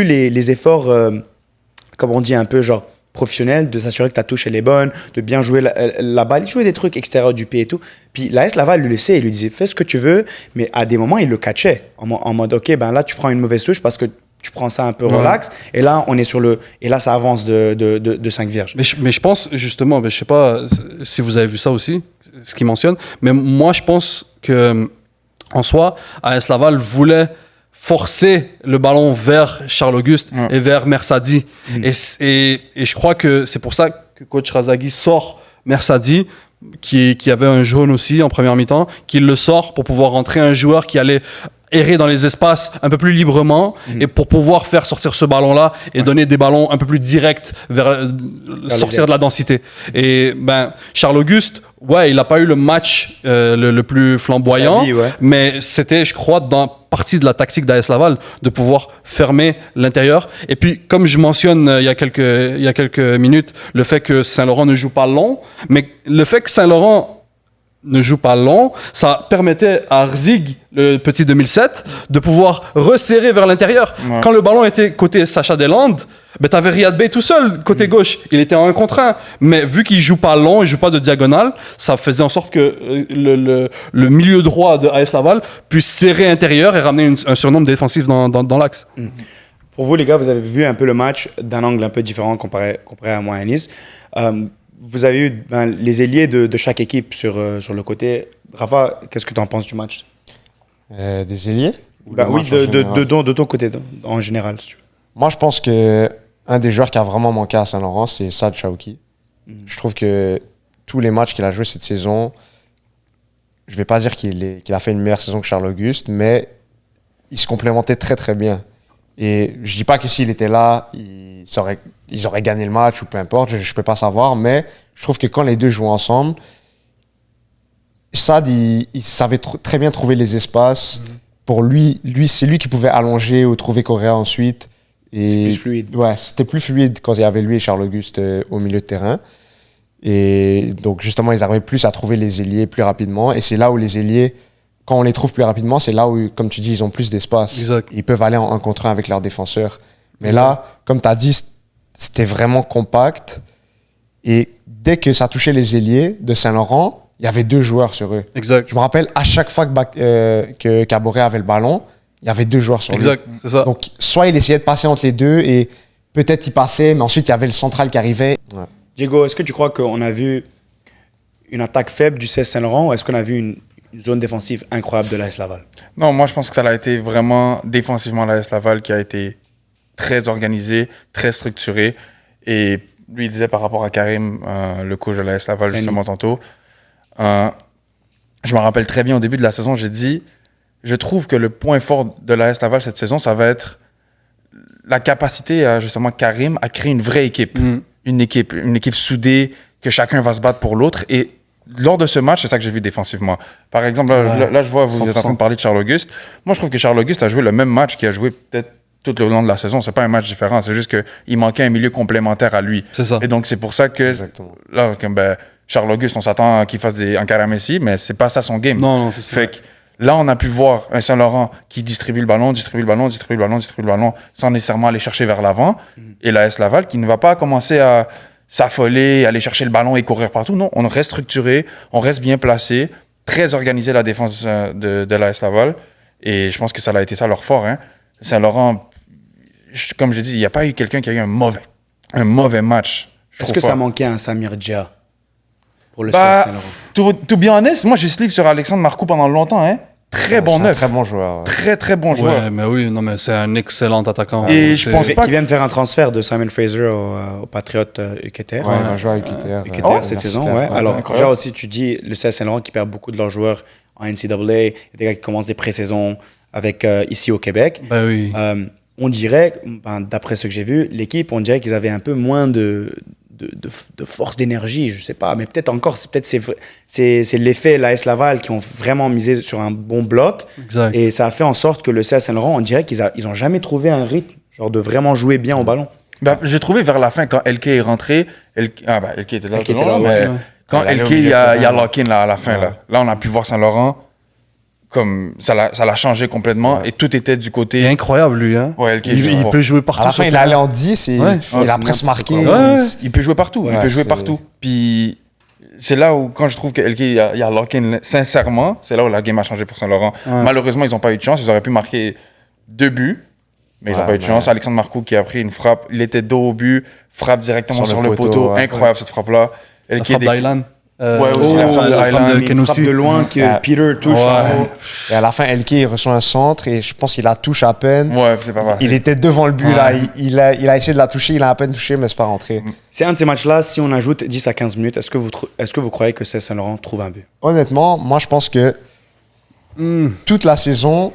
Speaker 1: les efforts, comme on dit un peu genre professionnels, de s'assurer que ta touche elle est bonne, de bien jouer la balle. Il jouait des trucs extérieurs du pied et tout. Puis l'AS Laval lui laissait, il lui disait fais ce que tu veux, mais à des moments il le catchait en mode ok, là tu prends une mauvaise touche parce que tu prends ça un peu relax. Et là, on est sur le. Et là, ça avance de 5 vierges.
Speaker 2: Mais je pense justement, je sais pas si vous avez vu ça aussi, ce qu'il mentionne, mais moi je pense que en soi, AS Laval voulait forcer le ballon vers Charles-Auguste et vers Mersadi. Et je crois que c'est pour ça que coach Razagui sort Mersadi, qui avait un jaune aussi en première mi-temps, qu'il le sort pour pouvoir rentrer un joueur qui allait errer dans les espaces un peu plus librement et pour pouvoir faire sortir ce ballon-là et donner des ballons un peu plus directs vers sortir de la densité. Et Charles-Auguste, il n'a pas eu le match le plus flamboyant, mais c'était, je crois, dans partie de la tactique d'AS Laval de pouvoir fermer l'intérieur. Et puis, comme je mentionne il y a quelques minutes, le fait que Saint-Laurent ne joue pas long, mais le fait que Saint-Laurent ne joue pas long, ça permettait à Rzig, le petit 2007, de pouvoir resserrer vers l'intérieur. Quand le ballon était côté Sacha Deslandes, t'avais Riyad Bey tout seul, côté gauche. Il était en 1 contre 1. Mais vu qu'il joue pas long, il joue pas de diagonale, ça faisait en sorte que le milieu droit de AS Laval puisse serrer intérieur et ramener un surnombre défensif dans l'axe.
Speaker 1: Pour vous, les gars, vous avez vu un peu le match d'un angle un peu différent comparé à moi et à Nice. Vous avez eu les ailiers de chaque équipe sur le côté. Rafa, qu'est-ce que tu en penses du match?
Speaker 4: Des ailiers?
Speaker 1: Oui, de ton côté, en général. Si tu veux.
Speaker 4: Moi, je pense que un des joueurs qui a vraiment manqué à Saint-Laurent, c'est Saad Chawki. Je trouve que tous les matchs qu'il a joués cette saison, je ne vais pas dire qu'il a fait une meilleure saison que Charles-Auguste, mais il se complémentait très très bien. Et je ne dis pas que s'il était là, ils auraient gagné le match ou peu importe, je ne peux pas savoir, mais je trouve que quand les deux jouent ensemble, Saad, il savait très bien trouver les espaces. Pour lui, c'est lui qui pouvait allonger ou trouver Correa ensuite. Et
Speaker 1: c'est plus fluide.
Speaker 4: Ouais, c'était plus fluide quand il y avait lui et Charles-Auguste au milieu de terrain. Et donc, justement, ils arrivaient plus à trouver les ailiers plus rapidement. Et c'est là où les ailiers, quand on les trouve plus rapidement, c'est là où, comme tu dis, ils ont plus d'espace.
Speaker 2: Exact.
Speaker 4: Ils peuvent aller en 1 contre 1 avec leurs défenseurs. Mais là, comme tu as dit, c'était vraiment compact. Et dès que ça touchait les ailiers de Saint-Laurent, il y avait 2 joueurs sur eux.
Speaker 2: Exact.
Speaker 4: Je me rappelle, à chaque fois que Caboret avait le ballon, il y avait 2 joueurs sur lui.
Speaker 2: Exact, c'est ça.
Speaker 4: Donc, soit il essayait de passer entre les deux et peut-être il passait, mais ensuite il y avait le central qui arrivait. Ouais.
Speaker 1: Diego, est-ce que tu crois qu'on a vu une attaque faible du CS Saint-Laurent ou est-ce qu'on a vu une zone défensive incroyable de l'AS Laval?
Speaker 3: Non, moi je pense que ça a été vraiment défensivement l'AS Laval qui a été très organisé, très structuré. Et lui, il disait par rapport à Karim, le coach de l'AS Laval, justement tantôt, je me rappelle très bien au début de la saison, j'ai dit, je trouve que le point fort de l'AS Laval cette saison, ça va être la capacité, justement, Karim à créer une vraie équipe. Une équipe soudée, que chacun va se battre pour l'autre. Et lors de ce match, c'est ça que j'ai vu défensivement. Par exemple, là je vois, vous êtes en train de parler de Charles-Auguste. Moi, je trouve que Charles-Auguste a joué le même match qu'il a joué peut-être tout le long de la saison. C'est pas un match différent, c'est juste qu'il manquait un milieu complémentaire à lui.
Speaker 2: C'est ça.
Speaker 3: Et donc, c'est pour ça que, là, Charles-Auguste, on s'attend qu'il fasse un Karamessi, mais c'est pas ça son game.
Speaker 2: Non, c'est ça.
Speaker 3: Fait que là, on a pu voir un Saint-Laurent qui distribue le ballon, sans nécessairement aller chercher vers l'avant. Et l'AS Laval qui ne va pas commencer à s'affoler, aller chercher le ballon et courir partout. Non, on reste structuré, on reste bien placé, très organisé la défense de l'AS Laval. Et je pense que ça a été ça leur fort. Hein. Saint-Laurent, comme j'ai dit, il n'y a pas eu quelqu'un qui a eu un mauvais match.
Speaker 1: Est-ce que ça manquait un Samir Dja pour le CS Saint-Laurent?
Speaker 3: To be honest, moi j'ai sleep sur Alexandre Marcoux pendant longtemps. Hein. Très bon neuf.
Speaker 4: Très bon joueur. Ouais.
Speaker 3: Très bon joueur.
Speaker 2: Ouais, mais oui, non, mais c'est un excellent attaquant.
Speaker 3: Et je pense pas
Speaker 1: qu'il vient de faire un transfert de Simon Fraser au Patriot UQTR.
Speaker 4: Ouais, il va jouer à UQTR.
Speaker 1: UQTR cette saison, ouais. Alors, déjà aussi, tu dis le CS Saint-Laurent qui perd beaucoup de leurs joueurs en NCAA. Il y a des gars qui commencent des pré-saisons avec ici au Québec.
Speaker 2: Ben oui.
Speaker 1: On dirait, d'après ce que j'ai vu, l'équipe, on dirait qu'ils avaient un peu moins de force d'énergie, je sais pas, mais peut-être encore, c'est l'effet l'AS Laval qui ont vraiment misé sur un bon bloc.
Speaker 2: Exact.
Speaker 1: Et ça a fait en sorte que le CS Saint-Laurent, on dirait qu'ils ont jamais trouvé un rythme, genre de vraiment jouer bien au ballon.
Speaker 3: J'ai trouvé vers la fin, quand LK est rentré, LK était là, mais quand LK, il y a lock-in à la fin. Là, on a pu voir Saint-Laurent, comme ça l'a changé complètement et tout était du côté.
Speaker 2: Il est incroyable, lui. Hein?
Speaker 3: Ouais, LK,
Speaker 2: il peut jouer partout.
Speaker 4: À la fin, il est allé en 10 et il a presque marqué.
Speaker 3: Il peut jouer partout. Il peut jouer partout. Puis c'est là où, quand je trouve que LK il y a lock-in, sincèrement, c'est là où la game a changé pour Saint-Laurent. Ouais. Malheureusement, ils n'ont pas eu de chance. Ils auraient pu marquer 2 buts. Mais ils
Speaker 4: Ouais,
Speaker 3: n'ont pas eu de
Speaker 4: mais-
Speaker 3: chance. Alexandre Marcoux qui a pris une frappe, il était dos au but, frappe directement sur,
Speaker 4: Sur
Speaker 3: le
Speaker 4: le
Speaker 3: poteau.
Speaker 4: poteau, ouais.
Speaker 3: Incroyable cette frappe-là.
Speaker 2: La
Speaker 3: Elle qui
Speaker 2: frappe d'Aylan.
Speaker 3: Ouais, aussi, la frappe de
Speaker 2: la frappe
Speaker 3: Aylan.
Speaker 2: de
Speaker 1: Une
Speaker 2: Kenoussi.
Speaker 1: frappe de loin que
Speaker 4: Ouais.
Speaker 1: Peter touche en
Speaker 2: Ouais.
Speaker 1: haut.
Speaker 4: Et à la fin, Elke, il reçoit un centre et je pense qu'il la touche à peine.
Speaker 3: Ouais, c'est pas
Speaker 4: Il
Speaker 3: vrai.
Speaker 4: était devant le but,
Speaker 2: Ouais.
Speaker 4: là. Il a essayé de la toucher, il a à peine touché, mais c'est pas rentré.
Speaker 1: C'est un de ces matchs-là, si on ajoute 10 à 15 minutes, est-ce que vous croyez que Saint-Laurent trouve un but?
Speaker 4: Honnêtement, moi, je pense que toute la saison,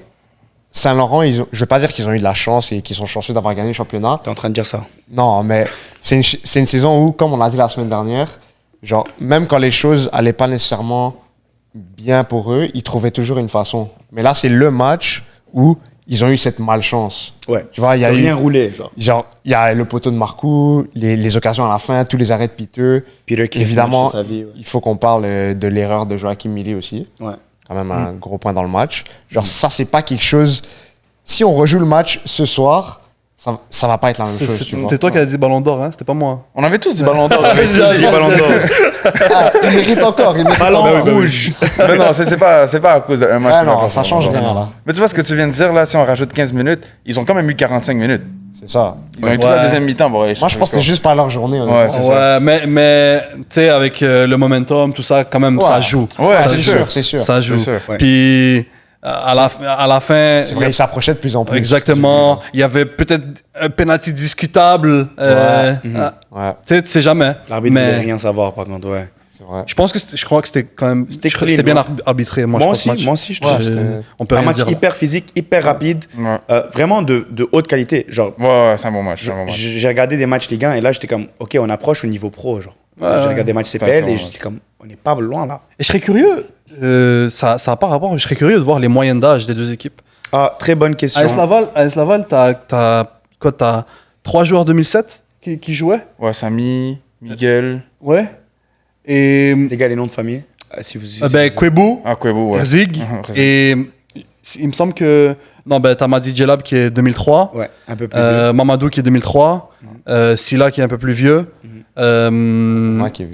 Speaker 4: Saint-Laurent, je vais pas dire qu'ils ont eu de la chance et qu'ils sont chanceux d'avoir gagné le championnat.
Speaker 1: T'es en train de dire ça?
Speaker 4: Non, mais c'est une saison où, comme on l'a dit la semaine dernière, genre, même quand les choses allaient pas nécessairement bien pour eux, ils trouvaient toujours une façon. Mais là, c'est le match où ils ont eu cette malchance.
Speaker 1: Ouais.
Speaker 4: Tu vois, il y a
Speaker 1: Rien
Speaker 4: eu,
Speaker 1: roulé, genre.
Speaker 4: genre, il y a le poteau de Marcoux, les occasions à la fin, tous les arrêts de Peter.
Speaker 1: Peter qui
Speaker 4: Évidemment,
Speaker 1: sa vie, ouais.
Speaker 4: il faut qu'on parle de l'erreur de Joachim Milly aussi.
Speaker 1: Ouais.
Speaker 4: Quand même un gros point dans le match. Genre, ça, c'est pas quelque chose. Si on rejoue le match ce soir, ça va pas être la même chose. tu vois.
Speaker 2: C'était toi qui as dit Ballon d'Or, hein? C'était pas moi.
Speaker 3: On avait tous des ballons d'or.
Speaker 1: Vas-y, ballon d'or.
Speaker 4: Ah, il mérite encore. Il mérite
Speaker 1: Ballon
Speaker 4: encore.
Speaker 1: rouge.
Speaker 3: Mais non, c'est pas à cause d'un match.
Speaker 4: Ah
Speaker 3: qu'il a
Speaker 4: non,
Speaker 3: pas
Speaker 4: ça
Speaker 3: fait.
Speaker 4: change rien là.
Speaker 3: Mais tu vois ce que tu viens de dire là, si on rajoute 15 minutes, ils ont quand même eu 45 minutes.
Speaker 4: C'est ça.
Speaker 3: Ils ont eu toute la
Speaker 2: Ouais.
Speaker 3: deuxième mi-temps. Bon,
Speaker 4: Moi, je pense que c'était juste pas leur journée. honnêtement.
Speaker 3: Ouais, c'est ça.
Speaker 2: Ouais, mais tu sais, avec le momentum, tout ça, quand même,
Speaker 4: Ouais.
Speaker 2: ça joue.
Speaker 3: Ouais,
Speaker 4: Ah,
Speaker 3: c'est
Speaker 4: c'est
Speaker 3: sûr.
Speaker 4: sûr, c'est sûr.
Speaker 2: Ça joue.
Speaker 3: C'est sûr,
Speaker 1: ouais.
Speaker 2: Puis, à la fin,
Speaker 4: C'est vrai, ils s'approchaient de plus en plus.
Speaker 2: exactement, il y avait peut-être un penalty discutable.
Speaker 4: Ouais,
Speaker 2: Tu sais jamais.
Speaker 1: L'arbitre ne voulait
Speaker 2: Mais
Speaker 1: rien savoir, par contre, ouais.
Speaker 4: c'est vrai.
Speaker 2: je crois que c'était quand même.
Speaker 1: C'était
Speaker 2: C'était
Speaker 1: clean,
Speaker 2: bien
Speaker 1: ouais.
Speaker 2: arbitré. Moi,
Speaker 1: Moi
Speaker 2: je
Speaker 1: aussi,
Speaker 2: crois, ce match.
Speaker 1: moi aussi, je
Speaker 4: Ouais,
Speaker 1: trouve.
Speaker 4: c'était-
Speaker 2: On peut
Speaker 1: Un
Speaker 2: rien
Speaker 1: match
Speaker 2: dire.
Speaker 1: hyper physique, hyper rapide,
Speaker 3: Ouais.
Speaker 1: vraiment de haute qualité. Genre,
Speaker 3: Ouais, c'est un bon match. c'est un bon match.
Speaker 1: j'ai regardé des matchs Ligue 1 et là, j'étais comme, ok, on approche au niveau pro. Genre.
Speaker 2: Ouais,
Speaker 1: J'ai
Speaker 2: ouais.
Speaker 1: regardé des matchs
Speaker 3: C'est
Speaker 1: CPL
Speaker 3: un
Speaker 1: et
Speaker 3: bon
Speaker 1: j'étais comme, on n'est pas loin là.
Speaker 2: Et je serais curieux. Ça n'a pas rapport. Je serais curieux de voir les moyennes d'âge des deux équipes.
Speaker 1: Ah, très bonne question.
Speaker 2: AS Laval, t'as 3 joueurs 2007 qui jouaient.
Speaker 3: Ouais, Samy, Miguel.
Speaker 2: Ouais. Et
Speaker 1: Les gars, les noms de famille si vous,
Speaker 2: ben, Kwebu,
Speaker 3: Ah, Kwebu, ouais.
Speaker 2: Rzig.
Speaker 3: Rzig.
Speaker 2: Et il me semble que. Non, ben, t'as Madi Djelab qui est 2003.
Speaker 1: Ouais, un peu plus vieux.
Speaker 2: Mamadou qui est 2003. Silla qui est un peu plus vieux.
Speaker 4: Moi qui ai vu.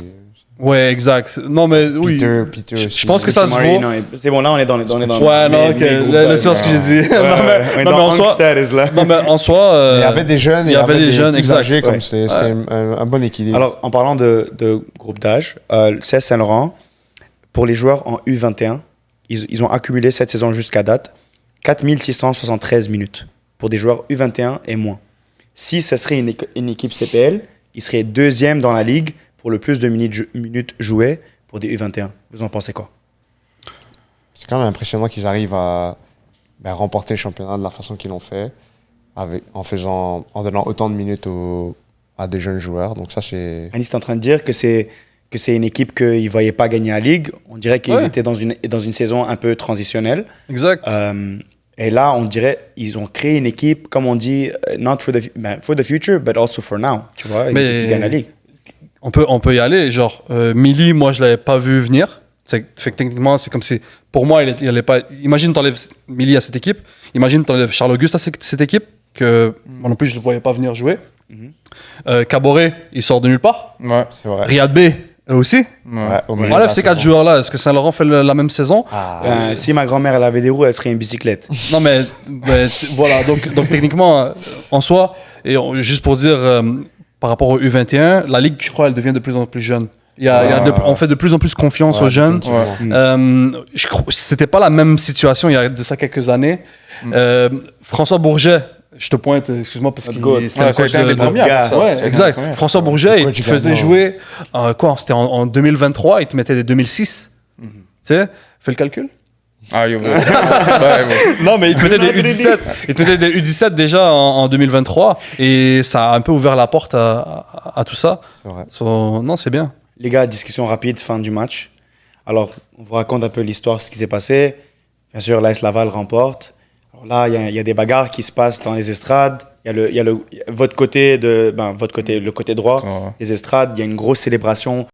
Speaker 2: Ouais, exact. Non, mais oui.
Speaker 4: Peter
Speaker 2: Je
Speaker 4: aussi.
Speaker 2: pense que ça se
Speaker 1: Murray,
Speaker 2: vaut.
Speaker 1: non, c'est bon, là, on est dans les.
Speaker 2: Ouais, non, ok. Laisse voir ce que j'ai dit.
Speaker 1: Ouais,
Speaker 2: Non, mais-
Speaker 1: on est
Speaker 2: non, mais
Speaker 1: dans
Speaker 2: en soi.
Speaker 1: Angster, is là.
Speaker 2: Non, mais en soi.
Speaker 4: Il y avait des jeunes et
Speaker 2: il y avait des
Speaker 4: des
Speaker 2: jeunes,
Speaker 4: plus
Speaker 2: exact.
Speaker 4: âgés, comme
Speaker 1: Ouais.
Speaker 4: c'était un bon équilibre.
Speaker 1: Alors, en parlant de groupe d'âge, le CF Saint-Laurent, pour les joueurs en U21, ils ont accumulé cette saison jusqu'à date 4673 minutes pour des joueurs U21 et moins. Si ce serait une équipe CPL, ils seraient deuxième dans la ligue pour le plus de minutes jouées pour des U21. Vous en pensez quoi?
Speaker 4: C'est quand même impressionnant qu'ils arrivent à remporter le championnat de la façon qu'ils l'ont fait, en donnant autant de minutes à des jeunes joueurs. Donc ça, c'est...
Speaker 1: Anis est en train de dire que c'est une équipe qu'ils ne voyaient pas gagner la ligue. On dirait qu'ils
Speaker 2: Ouais.
Speaker 1: étaient dans une saison un peu transitionnelle.
Speaker 2: Exact.
Speaker 1: Et là, on dirait ils ont créé une équipe, comme on dit, not for the future, but also for now. Tu vois, une
Speaker 2: Mais-
Speaker 1: équipe qui gagne la ligue.
Speaker 2: On peut y aller. Genre, Milly, moi, je l'avais pas vu venir. Fait que techniquement, c'est comme si. Pour moi, il allait pas. Imagine, t'enlèves Milly à cette équipe. Imagine, t'enlèves Charles Auguste à cette équipe. Que moi non plus, je le voyais pas venir jouer. Caboret, il sort de nulle part.
Speaker 3: Ouais.
Speaker 4: C'est vrai.
Speaker 2: Riyad B, eux aussi.
Speaker 3: Ouais.
Speaker 4: Au milieu de
Speaker 2: Enlève
Speaker 4: la
Speaker 2: ces 4
Speaker 4: saison.
Speaker 2: joueurs-là. Est-ce que Saint-Laurent fait la même saison?
Speaker 1: Si ma grand-mère elle avait des roues, elle serait une bicyclette.
Speaker 2: Non, mais voilà. Donc techniquement, en soi, juste pour dire, par rapport au U21, la ligue, je crois, elle devient de plus en plus jeune. On fait de plus en plus confiance aux jeunes.
Speaker 4: définitivement.
Speaker 2: Je crois c'était pas la même situation il y a de ça quelques années. François Bourget, je te pointe, excuse-moi parce que
Speaker 1: Notre goat.
Speaker 2: c'était
Speaker 3: Ouais,
Speaker 2: un
Speaker 3: ça a
Speaker 2: coach
Speaker 3: été un des premiers,
Speaker 1: gars.
Speaker 3: ça.
Speaker 2: Ouais,
Speaker 3: Ça a été un des
Speaker 2: exact.
Speaker 3: premiers.
Speaker 2: François Bourget, il
Speaker 4: coach
Speaker 2: te faisait
Speaker 4: gagnant.
Speaker 2: jouer c'était en 2023, il te mettait des 2006. Tu sais, fais le calcul.
Speaker 3: Ah, yo, ouais. Ouais, ouais.
Speaker 2: Non, mais il te mettait des U17. Il te mettait des U17 déjà en 2023 et ça a un peu ouvert la porte à tout ça.
Speaker 4: C'est vrai.
Speaker 2: Non, c'est bien.
Speaker 1: Les gars, discussion rapide, fin du match. Alors, on vous raconte un peu l'histoire, ce qui s'est passé. Bien sûr, l'AS Laval remporte. Alors là, il y a des bagarres qui se passent dans les estrades. Il y a votre côté, le côté droit
Speaker 3: Ouais.
Speaker 1: des estrades. Il y a une grosse célébration.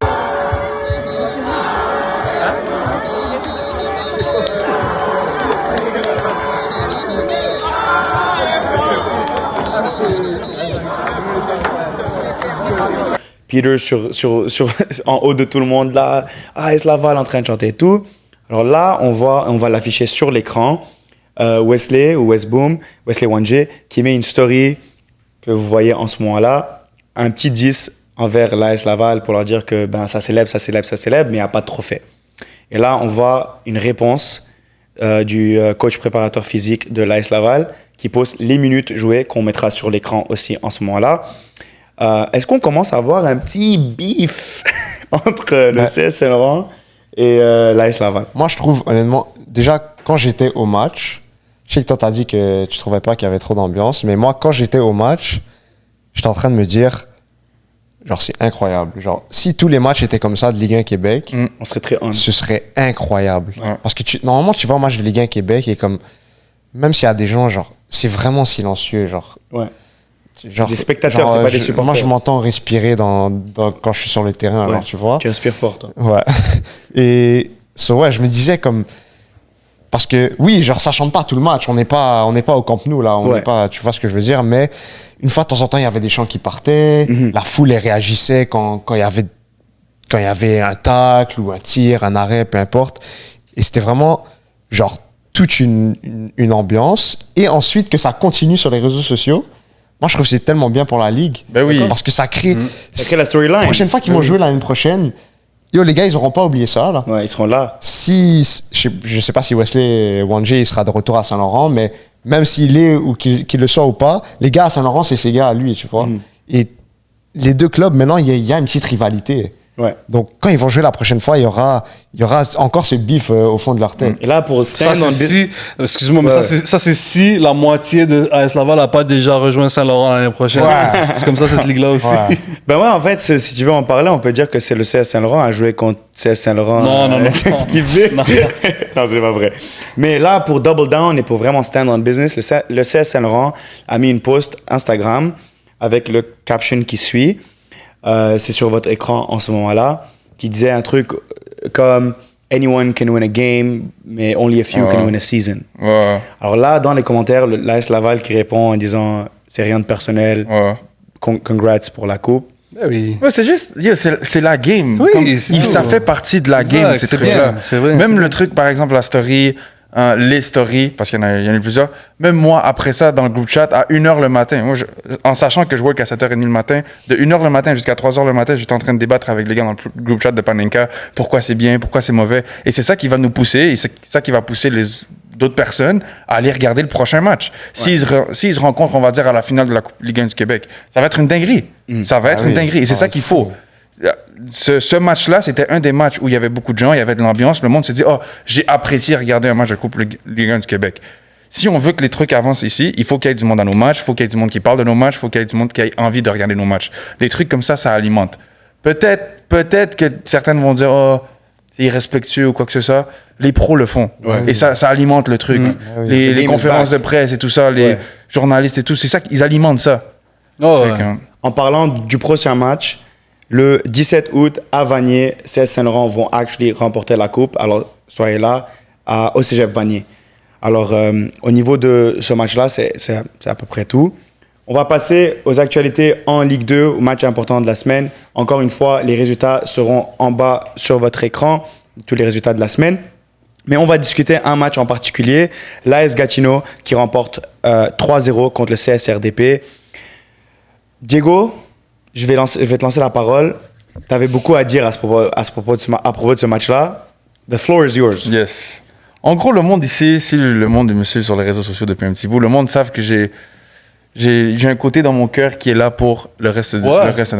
Speaker 1: Peter en haut de tout le monde là, AS Laval en train de chanter et tout. Alors là, on va l'afficher sur l'écran. Wesley ou Westboom, Wesley Wanje, qui met une story que vous voyez en ce moment-là, un petit 10 envers l'AS Laval pour leur dire que ben, ça célèbre, mais il n'y a pas de trophée. Et là, on voit une réponse du coach préparateur physique de l'AS Laval qui poste les minutes jouées qu'on mettra sur l'écran aussi en ce moment-là. Est-ce qu'on commence à voir un petit beef entre le CS Saint-Laurent et l'AS Laval?
Speaker 4: Moi, je trouve, honnêtement, déjà, quand j'étais au match, je sais que toi, t'as dit que tu trouvais pas qu'il y avait trop d'ambiance, mais moi, quand j'étais au match, j'étais en train de me dire, genre, c'est incroyable. Genre, si tous les matchs étaient comme ça de Ligue 1 Québec,
Speaker 1: On serait très on.
Speaker 4: ce serait incroyable.
Speaker 3: Ouais.
Speaker 4: Parce que normalement, tu vas au match de Ligue 1 Québec et comme, même s'il y a des gens, genre, c'est vraiment silencieux, genre.
Speaker 1: Ouais.
Speaker 4: Genre,
Speaker 1: Des spectateurs, c'est pas des supporters.
Speaker 4: Moi, je m'entends respirer quand je suis sur le terrain,
Speaker 1: Ouais.
Speaker 4: alors, tu vois.
Speaker 1: Tu respires fort, toi.
Speaker 4: Ouais. Et ouais, je me disais comme, parce que oui, genre ça chante pas tout le match. On n'est pas au Camp Nou là. On
Speaker 1: Ouais.
Speaker 4: n'est pas, tu vois ce que je veux dire. Mais une fois de temps en temps, il y avait des chants qui partaient. La foule elle réagissait quand il y avait un tacle ou un tir, un arrêt, peu importe. Et c'était vraiment genre toute une ambiance. Et ensuite que ça continue sur les réseaux sociaux. Moi, je trouve que c'est tellement bien pour la ligue.
Speaker 3: Ben oui.
Speaker 4: Parce que ça crée.
Speaker 1: Ça crée la storyline.
Speaker 4: La prochaine fois qu'ils vont jouer l'année prochaine, yo les gars, ils auront pas oublié ça là.
Speaker 1: Ouais, ils seront là.
Speaker 4: Si, je sais pas si Wesley Wanje il sera de retour à Saint-Laurent, mais même s'il est ou qu'il le soit ou pas, les gars à Saint-Laurent, c'est ces gars à lui, tu vois. Et les deux clubs, maintenant, il y a une petite rivalité.
Speaker 1: Ouais.
Speaker 4: Donc, quand ils vont jouer la prochaine fois, il y aura encore ce bif au fond de leur tête.
Speaker 1: Et là, pour
Speaker 2: Ça,
Speaker 1: stand on
Speaker 2: c'est
Speaker 1: business.
Speaker 2: si, excuse-moi, mais
Speaker 1: Ouais.
Speaker 2: ça, c'est si la moitié de AS Laval n'a pas déjà rejoint Saint-Laurent l'année prochaine.
Speaker 4: Ouais.
Speaker 2: C'est comme ça, cette ligue-là aussi.
Speaker 4: Ouais.
Speaker 1: Ben ouais, en fait, si tu veux en parler, on peut dire que c'est le CS Saint-Laurent à jouer contre CS Saint-Laurent.
Speaker 2: Non.
Speaker 1: qui veut.
Speaker 2: Non.
Speaker 1: Non, c'est pas vrai. Mais là, pour double down et pour vraiment stand on business, le CS Saint-Laurent a mis une post Instagram avec le caption qui suit. C'est sur votre écran en ce moment-là, qui disait un truc comme anyone can win a game, mais only a few can win a season.
Speaker 3: Ouais,
Speaker 1: Alors là, dans les commentaires, l'AS Laval qui répond en disant c'est rien de personnel,
Speaker 3: ouais.
Speaker 1: congrats pour la coupe.
Speaker 2: Ben oui.
Speaker 3: Ouais, c'est juste, yo, c'est la game.
Speaker 2: Oui,
Speaker 3: Comme,
Speaker 2: c'est
Speaker 3: ça
Speaker 2: tout.
Speaker 3: fait partie de la
Speaker 2: Exact,
Speaker 3: game, ces
Speaker 2: c'est
Speaker 3: trucs-là.
Speaker 2: bien, c'est vrai,
Speaker 3: Même
Speaker 2: c'est
Speaker 3: le
Speaker 2: bien.
Speaker 3: truc, par exemple, la story, les stories, parce qu'il y en a eu plusieurs. Même moi, après ça, dans le groupe chat, à 1h le matin, moi, en sachant que je work à 7h30 le matin, de 1h le matin jusqu'à 3h le matin, j'étais en train de débattre avec les gars dans le groupe chat de Panenka, pourquoi c'est bien, pourquoi c'est mauvais. Et c'est ça qui va nous pousser, et c'est ça qui va pousser d'autres personnes à aller regarder le prochain match. S'ils se rencontrent, on va dire, à la finale de la Coupe Ligue 1 du Québec, ça va être une dinguerie. Ça va être une dinguerie. Et c'est ça qu'il faut. Ce match-là, c'était un des matchs où il y avait beaucoup de gens, il y avait de l'ambiance. Le monde s'est dit, oh, j'ai apprécié regarder un match de Coupe Ligue 1 du Québec. Si on veut que les trucs avancent ici, il faut qu'il y ait du monde à nos matchs, il faut qu'il y ait du monde qui parle de nos matchs, il faut qu'il y ait du monde qui ait envie de regarder nos matchs. Des trucs comme ça alimente. Peut-être que certaines vont dire, oh, c'est irrespectueux ou quoi que ce soit. Les pros le font. Et ça alimente le truc. Les
Speaker 1: game is
Speaker 3: conférences
Speaker 1: back.
Speaker 3: de presse et tout ça, les
Speaker 1: Ouais.
Speaker 3: journalistes et tout, c'est ça qu'ils alimentent ça.
Speaker 2: Oh,
Speaker 3: Fait
Speaker 2: ouais.
Speaker 3: que,
Speaker 1: En parlant du prochain match, le 17 août à Vanier, CS Saint-Laurent vont actually remporter la coupe. Alors, soyez là au Cégep Vanier. Alors, au niveau de ce match-là, c'est à peu près tout. On va passer aux actualités en Ligue 2, au match important de la semaine. Encore une fois, les résultats seront en bas sur votre écran, tous les résultats de la semaine. Mais on va discuter un match en particulier, l'AS Gatineau qui remporte 3-0 contre le CSRDP. Diego, je vais te lancer la parole. Tu avais beaucoup à dire à propos de ce match-là. The floor is yours.
Speaker 3: yes. En gros, le monde ici, si le monde me suit sur les réseaux sociaux depuis un petit bout, le monde savent que j'ai un côté dans mon cœur qui est là pour le reste de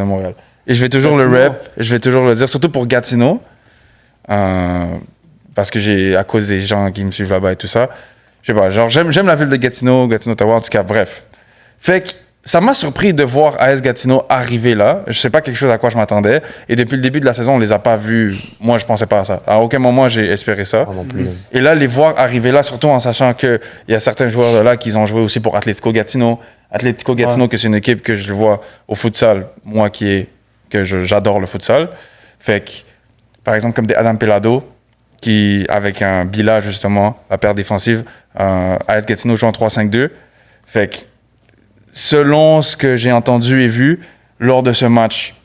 Speaker 3: Montréal. Et je vais toujours
Speaker 2: Gatineau.
Speaker 3: le rep, je vais toujours le dire, surtout pour Gatineau, parce que à cause des gens qui me suivent là-bas et tout ça, je sais pas, genre j'aime la ville de Gatineau, Ottawa, en tout cas, bref. Fait que ça m'a surpris de voir AS Gatineau arriver là. Je sais pas quelque chose à quoi je m'attendais. Et depuis le début de la saison, on les a pas vus. Moi, je pensais pas à ça. À aucun moment, j'ai espéré ça.
Speaker 4: Moi non plus.
Speaker 3: Et là, les voir arriver là, surtout en sachant qu'il y a certains joueurs de là qui ont joué aussi pour Atlético Gatineau. Atlético Gatineau, que c'est une équipe que je vois au futsal, moi j'adore le futsal. Fait que, par exemple, comme des Adam Pelado, qui, avec un Bila, justement, la paire défensive, AS Gatineau joue en 3-5-2. Fait que, selon ce que j'ai entendu et vu lors de ce match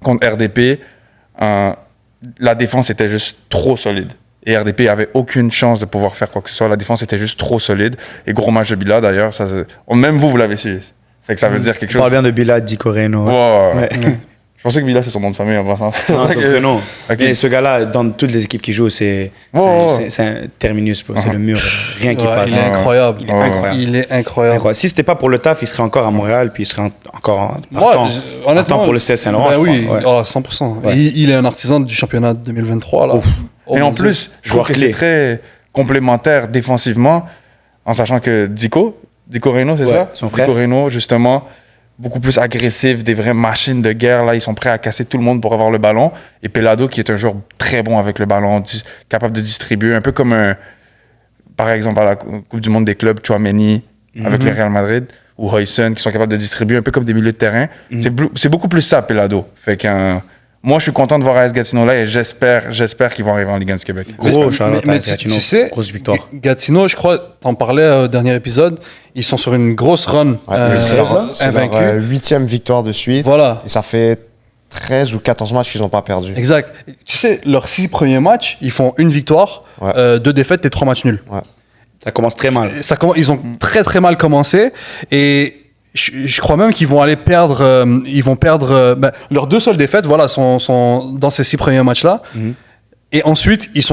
Speaker 3: contre RDP, la défense était juste trop solide. Et RDP avait aucune chance de pouvoir faire quoi que ce soit. La défense était juste trop solide. Et gros match de Bila, d'ailleurs. Même vous l'avez su. Fait que ça veut dire quelque
Speaker 1: On
Speaker 3: chose.
Speaker 1: parle bien de Bilal Di Coreno.
Speaker 3: Ouais.
Speaker 1: Ouais.
Speaker 3: Je pensais que Bila, c'est son nom de famille en passant.
Speaker 1: Non, son prénom.
Speaker 3: Ok.
Speaker 1: Mais ce gars-là, dans toutes les équipes qui jouent, c'est un terminus, bro. C'est le mur. Rien qui
Speaker 2: Ouais,
Speaker 1: passe.
Speaker 2: il est incroyable.
Speaker 1: Il est incroyable.
Speaker 2: Il est incroyable.
Speaker 1: Incroyable. Si c'était pas pour le taf, il serait encore à Montréal, puis il serait encore
Speaker 2: Moi,
Speaker 1: partant,
Speaker 2: honnêtement,
Speaker 1: partant pour le CS Saint-Laurent,
Speaker 2: ben
Speaker 1: je
Speaker 2: oui,
Speaker 1: crois. Ouais.
Speaker 2: oh, 100%.
Speaker 1: Ouais.
Speaker 2: Il est un artisan du championnat 2023 là. Oh,
Speaker 3: Et
Speaker 2: mon
Speaker 3: en
Speaker 2: Dieu.
Speaker 3: plus, je trouve
Speaker 1: Joueur
Speaker 3: que
Speaker 1: clé.
Speaker 3: c'est très complémentaire défensivement, en sachant que Dico Reno, c'est
Speaker 1: Ouais,
Speaker 3: ça?
Speaker 1: son frère.
Speaker 3: Dico Reno, justement, beaucoup plus agressif, des vraies machines de guerre. Là, ils sont prêts à casser tout le monde pour avoir le ballon. Et Pelado, qui est un joueur très bon avec le ballon, capable de distribuer, un peu comme par exemple, à la Coupe du Monde des clubs, Tchouaméni avec le Real Madrid, ou Huysen, qui sont capables de distribuer, un peu comme des milieux de terrain. C'est beaucoup plus ça, Pelado. Fait que moi, je suis content de voir AS Gatineau là et j'espère qu'ils vont arriver en Ligue 1 du Québec.
Speaker 1: Gros shout-out
Speaker 2: mais
Speaker 1: à
Speaker 2: tu
Speaker 1: Gatineau.
Speaker 2: sais,
Speaker 1: Grosse victoire.
Speaker 2: Gatineau, je crois, t'en parlais au dernier épisode, ils sont sur une grosse run
Speaker 4: C'est leur
Speaker 2: invaincus.
Speaker 4: 8e victoire de suite.
Speaker 2: Voilà.
Speaker 4: Et ça fait 13 ou 14 matchs qu'ils n'ont pas perdu.
Speaker 2: Exact. Tu sais, leurs 6 premiers matchs, ils font une victoire,
Speaker 4: Ouais.
Speaker 2: 2 défaites et 3 matchs nuls.
Speaker 1: Ça commence très mal.
Speaker 2: Ils ont très très mal commencé et je crois même qu'ils vont aller perdre. Ils vont perdre leurs 2 seules défaites. Voilà, sont dans ces 6 premiers matchs-là. Et ensuite, ils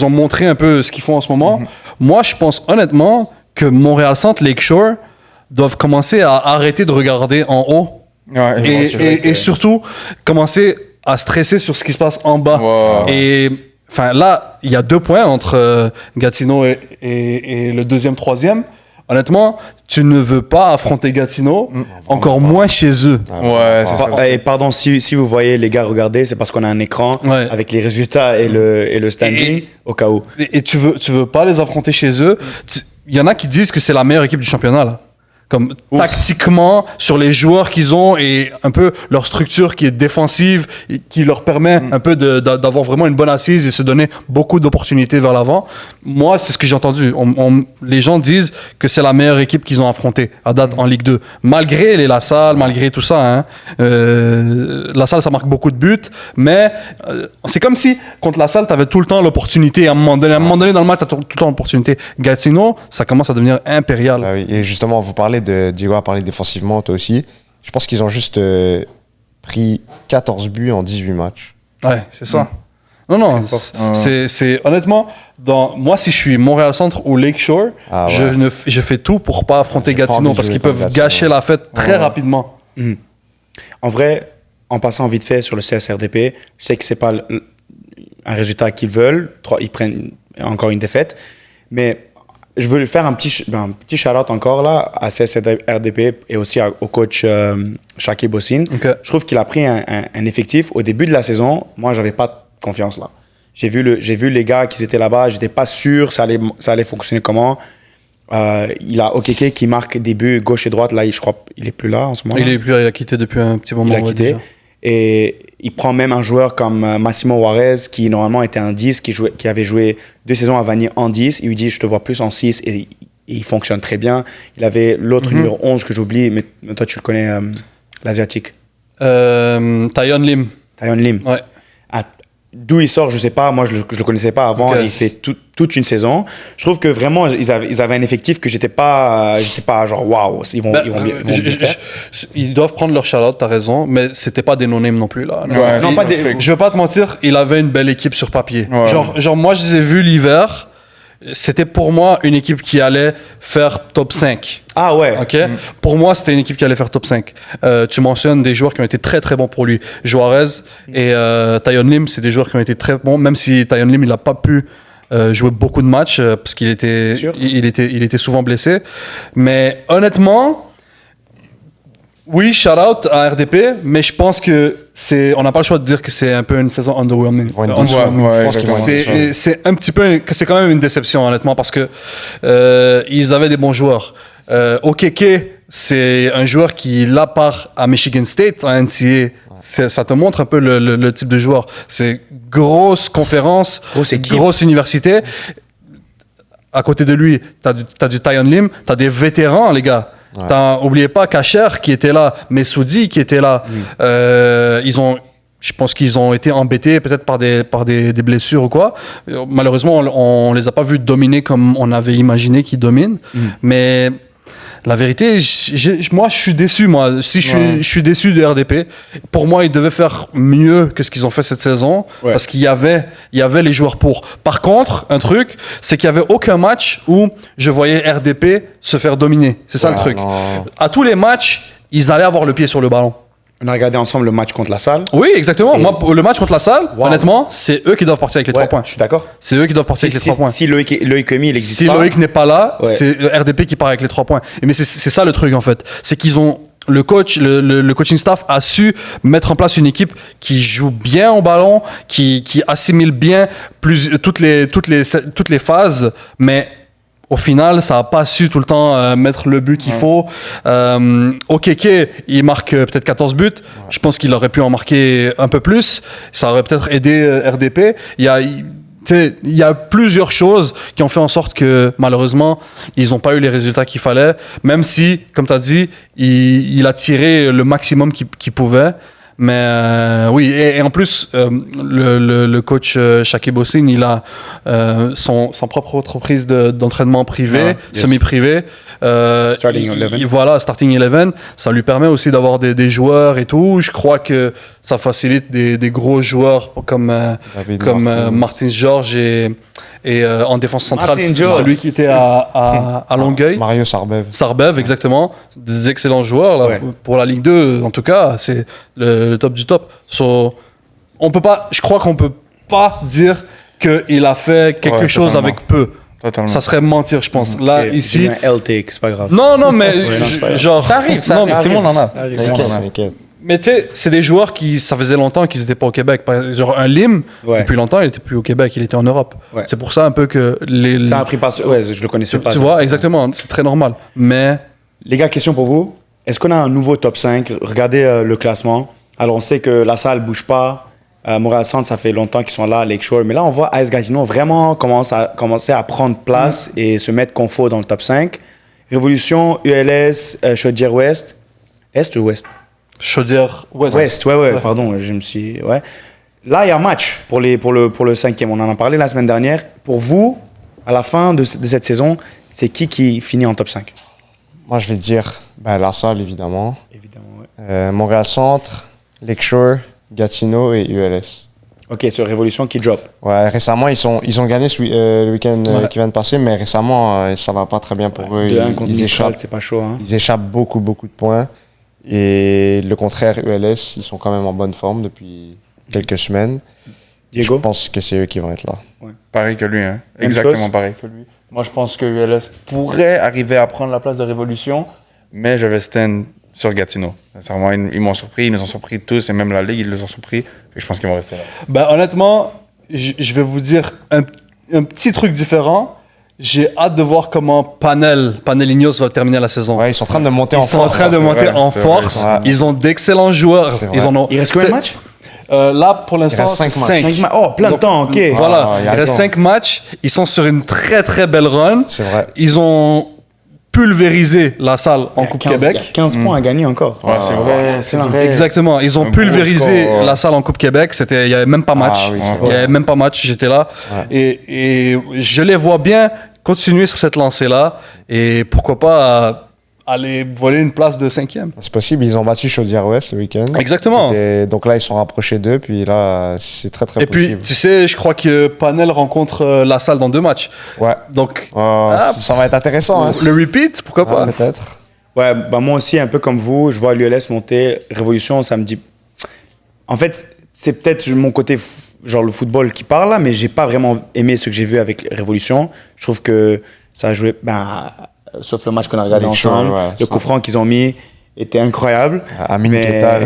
Speaker 2: ont montré un peu ce qu'ils font en ce moment. Moi, je pense honnêtement que Montréal Centre, Lakeshore doivent commencer à arrêter de regarder en haut
Speaker 3: Ouais,
Speaker 2: et surtout commencer à stresser sur ce qui se passe en bas.
Speaker 3: Wow.
Speaker 2: Et enfin là, il y a 2 points entre Gatineau et le 2e, 3e. Honnêtement, tu ne veux pas affronter Gatineau, encore moins chez eux.
Speaker 3: Ouais, c'est ça.
Speaker 1: Et pardon, si vous voyez les gars regarder, c'est parce qu'on a un écran
Speaker 2: Ouais.
Speaker 1: avec les résultats et le standing,
Speaker 2: Et-
Speaker 1: au cas où.
Speaker 2: Et tu veux pas les affronter chez eux. Il y en a qui disent que c'est la meilleure équipe du championnat là. Comme tactiquement sur les joueurs qu'ils ont et un peu leur structure qui est défensive et qui leur permet un peu d'avoir vraiment une bonne assise et se donner beaucoup d'opportunités vers l'avant. Moi, c'est ce que j'ai entendu. Les gens disent que c'est la meilleure équipe qu'ils ont affrontée à date en Ligue 2. Malgré les Lassalle, malgré tout ça. Hein. Lassalle, ça marque beaucoup de buts, mais c'est comme si contre Lassalle, tu avais tout le temps l'opportunité. À un moment donné dans le match, tu as tout le temps l'opportunité. Gatineau, ça commence à devenir impérial.
Speaker 4: Ah oui. Et justement, vous parlez Diego a parlé défensivement, toi aussi. Je pense qu'ils ont juste pris 14 buts en 18 matchs.
Speaker 2: Ouais, c'est ça. Non, c'est honnêtement, moi, si je suis Montréal Centre ou Lakeshore,
Speaker 4: Ah ouais.
Speaker 2: je fais tout pour pas affronter
Speaker 4: J'ai pas
Speaker 2: Gatineau
Speaker 4: envie de
Speaker 2: parce
Speaker 4: jouer
Speaker 2: qu'ils
Speaker 4: contre
Speaker 2: peuvent
Speaker 4: Gatineau.
Speaker 2: gâcher la fête très rapidement.
Speaker 1: En vrai, en passant vite fait sur le CSRDP, je sais que c'est pas un résultat qu'ils veulent. Ils prennent encore une défaite. Mais je veux faire un petit shout-out encore là à CSRDP et aussi au coach Shaki Bossine.
Speaker 2: Ok.
Speaker 1: Je trouve qu'il a pris un effectif. Au début de la saison, moi, j'avais pas confiance là. J'ai vu les gars qui étaient là-bas. J'étais pas sûr ça allait fonctionner comment. Il a Okeke qui marque des buts gauche et droite. Là, je crois il est plus là en ce moment.
Speaker 2: Il a quitté depuis un petit moment.
Speaker 1: Il a
Speaker 2: ouais,
Speaker 1: quitté.
Speaker 2: déjà.
Speaker 1: Et il prend même un joueur comme Massimo Juarez, qui normalement était un 10, qui avait joué 2 saisons à Vanier en 10. Il lui dit, je te vois plus en 6, et il fonctionne très bien. Il avait l'autre numéro 11 que j'oublie, mais toi tu le connais, l'asiatique.
Speaker 2: Tayon Lim.
Speaker 1: Tayon Lim.
Speaker 2: Ouais.
Speaker 1: D'où il sort, je sais pas. Moi, je le connaissais pas avant.
Speaker 2: Ok.
Speaker 1: Et il fait toute une saison. Je trouve que vraiment, ils avaient un effectif que j'étais pas genre waouh, ils vont bien faire.
Speaker 2: Ils doivent prendre leur shout-out, t'as raison, mais c'était pas des no-names non plus là.
Speaker 3: Ouais,
Speaker 1: Non,
Speaker 3: c'est-
Speaker 1: pas des-
Speaker 2: Je veux pas te mentir, il avait une belle équipe sur papier.
Speaker 3: Ouais.
Speaker 2: Genre moi, je les ai vus l'hiver. C'était pour moi une équipe qui allait faire top 5.
Speaker 1: Ah ouais.
Speaker 2: Ok. Pour moi, c'était une équipe qui allait faire top 5. Tu mentionnes des joueurs qui ont été très très bons pour lui. Juarez et Tayon Lim, c'est des joueurs qui ont été très bons, même si Tayon Lim, il n'a pas pu jouer beaucoup de matchs parce qu'il était,
Speaker 1: Sûr.
Speaker 2: il était souvent blessé. Mais honnêtement, oui, shout out à RDP, mais je pense que on n'a pas le choix de dire que c'est un peu une saison underwhelming.
Speaker 4: vont être
Speaker 2: Underwhelming.
Speaker 3: Ouais,
Speaker 4: Je pense qu'ils vont être déçus.
Speaker 2: C'est un petit peu, c'est quand même une déception honnêtement parce que ils avaient des bons joueurs. Okeke, c'est un joueur qui là part à Michigan State en NCAA. Ça te montre un peu le type de joueur. C'est grosse conférence,
Speaker 1: Grosse équipe.
Speaker 2: grosse université. À côté de lui, t'as du Tayon Lim, t'as des vétérans les gars. Oubliez pas Kacher qui était là, Messoudi qui était là. Ils ont Je pense qu'ils ont été embêtés peut-être par des blessures ou quoi. Malheureusement, on les a pas vus dominer comme on avait imaginé qu'ils dominent. Mais la vérité, moi, je suis déçu. Moi, si je suis déçu de RDP. Pour moi, ils devaient faire mieux que ce qu'ils ont fait cette saison parce qu'il y avait les joueurs pour. Par contre, un truc, c'est qu'il y avait aucun match où je voyais RDP se faire dominer. C'est ça le truc. À tous les matchs, ils allaient avoir le pied sur le ballon.
Speaker 1: On a regardé ensemble le match contre la Salle.
Speaker 2: Oui, exactement. Moi, le match contre la Salle, honnêtement, c'est eux qui doivent partir avec les 3 points.
Speaker 1: Je suis d'accord.
Speaker 2: C'est eux qui doivent partir avec les 3 points.
Speaker 1: Si Loïc Emi, il existe
Speaker 2: Si
Speaker 1: pas.
Speaker 2: Loïc n'est pas là, c'est RDP qui part avec les 3 points. Mais c'est ça le truc en fait. C'est qu'ils ont le coaching staff a su mettre en place une équipe qui joue bien au ballon, qui assimile bien toutes les phases, mais au final, ça n'a pas su tout le temps mettre le but qu'il faut. Okeke, il marque peut-être 14 buts. Je pense qu'il aurait pu en marquer un peu plus. Ça aurait peut-être aidé RDP. Il y a plusieurs choses qui ont fait en sorte que, malheureusement, ils n'ont pas eu les résultats qu'il fallait. Même si, comme tu as dit, il a tiré le maximum qu'il pouvait. Mais oui, et en plus, le coach Shakib Hossein, il a son propre entreprise d'entraînement privé, semi-privé.
Speaker 1: Starting 11.
Speaker 2: Voilà, Starting 11. Ça lui permet aussi d'avoir des joueurs et tout. Je crois que ça facilite des gros joueurs comme Martins Georges et en défense centrale, c'est celui qui était à Longueuil.
Speaker 4: Mario Sarbev.
Speaker 2: Sarbev, exactement. Des excellents joueurs là, pour la Ligue 2. En tout cas, c'est le top du top. Je crois qu'on peut pas dire qu'il a fait quelque chose
Speaker 3: totalement.
Speaker 2: avec peu.
Speaker 3: Totalement.
Speaker 2: Ça serait mentir, je pense. Là, ici.
Speaker 1: Un LT, c'est pas grave.
Speaker 2: Non, mais
Speaker 1: c'est pas grave.
Speaker 2: genre.
Speaker 3: Ça arrive,
Speaker 2: non,
Speaker 3: tout le monde en a.
Speaker 1: Ça arrive.
Speaker 3: Tout le monde en a.
Speaker 4: T'inquiète.
Speaker 2: Mais tu sais, c'est des joueurs ça faisait longtemps qu'ils n'étaient pas au Québec. Genre un Lim, depuis longtemps, il n'était plus au Québec, il était en Europe.
Speaker 1: Ouais.
Speaker 2: C'est pour ça un peu que
Speaker 1: Ça a pris pas. Ouais, je le connaissais pas.
Speaker 2: Tu vois, exactement, c'est très normal. Mais
Speaker 1: Les gars, question pour vous. Est-ce qu'on a un nouveau top 5? Regardez le classement. Alors, on sait que la Salle bouge pas. Montréal Centre, ça fait longtemps qu'ils sont là, Lakeshore. Mais là, on voit AS Gatineau vraiment commencer à prendre place et se mettre confort dans le top 5. Révolution, ULS, Chaudière-Ouest. Est ou Ouest?
Speaker 2: Chaudière-Ouest.
Speaker 1: Ouais, pardon, je me suis... Ouais. Là, il y a un match pour le cinquième. On en a parlé la semaine dernière. Pour vous, à la fin de cette saison, c'est qui finit en top 5?
Speaker 4: Moi, je vais dire La Salle, évidemment.
Speaker 1: Évidemment, ouais.
Speaker 4: Montréal Centre, Lakeshore, Gatineau et ULS.
Speaker 1: Ok, sur Révolution qui drop.
Speaker 4: Ouais, récemment, ils ont gagné le week-end qui vient de passer, mais récemment, ça va pas très bien pour eux.
Speaker 1: De 1 contre
Speaker 4: Ils
Speaker 1: Mistral,
Speaker 4: échappent,
Speaker 1: c'est pas chaud. Hein.
Speaker 4: ils échappent beaucoup de points. Et le contraire, ULS, ils sont quand même en bonne forme depuis quelques semaines.
Speaker 1: Diego?
Speaker 4: Je pense que c'est eux qui vont être là.
Speaker 3: Pareil que lui, hein.
Speaker 1: Même
Speaker 3: Exactement
Speaker 1: chose.
Speaker 3: pareil que lui. Moi, je pense que ULS pourrait arriver à prendre la place de Révolution, mais je vais stand sur Gatineau. Sincèrement, ils m'ont surpris, ils nous ont surpris tous, et même la Ligue, ils les ont surpris. Et je pense qu'ils vont rester là.
Speaker 2: Ben, honnêtement, je vais vous dire un petit truc différent. J'ai hâte de voir comment Panelignos va terminer la saison.
Speaker 4: Ouais, ils sont en train de monter en
Speaker 2: Ils sont
Speaker 4: force.
Speaker 2: en train de monter
Speaker 3: vrai,
Speaker 2: en
Speaker 3: c'est
Speaker 2: force.
Speaker 4: vrai.
Speaker 2: Ils ont d'excellents joueurs.
Speaker 4: C'est vrai.
Speaker 2: Ils en ont.
Speaker 1: Il reste combien de matchs?
Speaker 2: Là, pour l'instant,
Speaker 4: reste cinq
Speaker 2: c'est
Speaker 4: matchs.
Speaker 2: 5.
Speaker 1: Oh, plein de temps, ok.
Speaker 2: Voilà,
Speaker 4: Ah, il y
Speaker 2: il
Speaker 4: a le
Speaker 2: reste
Speaker 4: temps.
Speaker 2: 5 matchs. Ils sont sur une très très belle run.
Speaker 4: C'est vrai.
Speaker 2: Ils ont pulvérisé la Salle en Coupe
Speaker 1: Il y a
Speaker 2: Québec.
Speaker 1: 15 points à gagner encore.
Speaker 3: Ouais, c'est vrai, c'est vrai.
Speaker 2: Exactement, ils ont
Speaker 3: Un
Speaker 2: pulvérisé
Speaker 3: gros score,
Speaker 2: la Salle en Coupe Québec. Il n'y avait même pas match.
Speaker 4: Ah oui, c'est
Speaker 2: Il n'y
Speaker 4: vrai.
Speaker 2: avait même pas match, j'étais là.
Speaker 4: Ouais.
Speaker 2: Et je les vois bien continuer sur cette lancée-là. Et pourquoi pas aller voler une place de 5e.
Speaker 4: C'est possible, ils ont battu Chaudière-Ouest le week-end.
Speaker 2: Exactement.
Speaker 4: Donc là, ils sont rapprochés d'eux, puis là, c'est très très
Speaker 2: Et puis,
Speaker 4: possible.
Speaker 2: tu sais, je crois que Panel rencontre la Salle dans 2 matchs.
Speaker 4: Ouais.
Speaker 2: Donc,
Speaker 4: Ça va être intéressant. Hein.
Speaker 2: le repeat, pourquoi pas?
Speaker 4: Peut-être.
Speaker 1: Ouais, bah moi aussi, un peu comme vous, je vois l'ULS monter. Révolution, ça me dit. En fait, c'est peut-être mon côté, genre le football qui parle là, mais j'ai pas vraiment aimé ce que j'ai vu avec Révolution. Je trouve que ça a joué. Sauf le match qu'on a regardé
Speaker 4: Avec
Speaker 1: ensemble.
Speaker 4: Shaw, ouais,
Speaker 1: Le coup franc qu'ils ont mis était incroyable.
Speaker 4: Amine
Speaker 1: Mais-
Speaker 4: Ketal.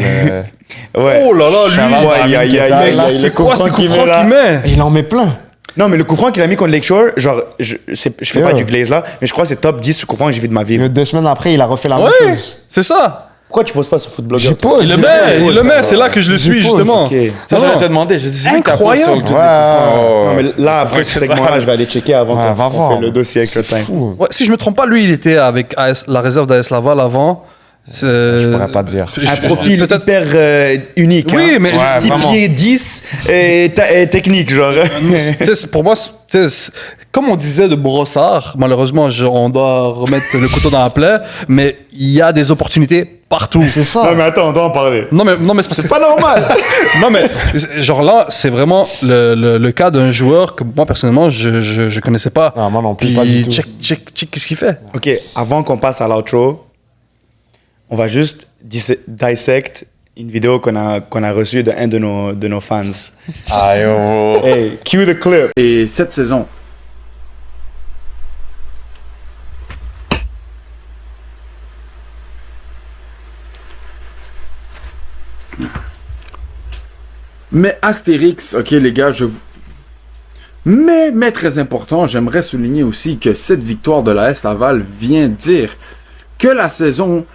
Speaker 1: Ouais.
Speaker 2: Oh là là, lui,
Speaker 4: Shout-out à
Speaker 1: Ouais,
Speaker 4: Amine Ketal, là,
Speaker 2: c'est quoi ce coup
Speaker 1: qu'il
Speaker 2: franc
Speaker 1: met là?
Speaker 2: qu'il met?
Speaker 4: Il en met plein.
Speaker 1: Non, mais le coup franc qu'il a mis contre Lakeshore, genre, je fais pas
Speaker 4: Ouais.
Speaker 1: du glaze là, mais je crois que c'est top 10 ce coup franc que j'ai vu de ma vie.
Speaker 4: 2 semaines après, il a refait la même
Speaker 2: Ouais,
Speaker 4: chose.
Speaker 2: c'est ça.
Speaker 1: Pourquoi tu poses pas sur Footblogger?
Speaker 4: J'y pose.
Speaker 2: Il le
Speaker 4: j'y
Speaker 2: met,
Speaker 4: pose.
Speaker 2: il le met, c'est là que je le
Speaker 4: J'y
Speaker 2: suis,
Speaker 4: pose,
Speaker 2: justement.
Speaker 1: ok.
Speaker 3: Ça,
Speaker 2: Non,
Speaker 3: j'allais
Speaker 2: non.
Speaker 3: te demander. J'ai dit, c'est lui qui a posé
Speaker 2: Incroyable.
Speaker 3: sur le truc.
Speaker 4: Ouais.
Speaker 1: Non, mais là, après ce
Speaker 3: c'est ça.
Speaker 1: segment-là, je vais aller checker avant
Speaker 4: Ouais, va
Speaker 1: qu'on
Speaker 4: voir.
Speaker 1: fait le dossier avec le
Speaker 4: C'est
Speaker 1: time.
Speaker 4: fou.
Speaker 2: Ouais, si je me trompe pas, lui, il était avec la réserve d'AS Laval avant.
Speaker 4: Je pourrais pas te dire.
Speaker 1: Un profil
Speaker 2: peut-être-
Speaker 1: hyper unique.
Speaker 2: Oui,
Speaker 1: hein.
Speaker 2: mais
Speaker 3: Ouais,
Speaker 1: 6
Speaker 3: vraiment.
Speaker 1: pieds 10 et technique, genre.
Speaker 2: Tu sais, pour moi, comme on disait de Brossard, malheureusement, on doit remettre le couteau dans la plaie, mais il y a des opportunités partout.
Speaker 4: C'est ça.
Speaker 1: Non, mais attends, on doit en parler.
Speaker 2: Non, mais c'est parce
Speaker 1: C'est
Speaker 2: que-
Speaker 1: pas normal.
Speaker 2: Non, mais genre là, c'est vraiment le cas d'un joueur que moi, personnellement, je connaissais pas.
Speaker 4: Non, moi non plus,
Speaker 2: Puis
Speaker 4: pas du tout.
Speaker 2: check, qu'est-ce qu'il fait?
Speaker 1: Ok, avant qu'on passe à l'outro, on va juste dissect une vidéo qu'on a reçue d'un de nos fans.
Speaker 3: Aïe, oh.
Speaker 1: Hey, cue the clip.
Speaker 5: Et cette saison, mais Astérix, ok les gars, mais très important, j'aimerais souligner aussi que cette victoire de la S Laval vient dire que la saison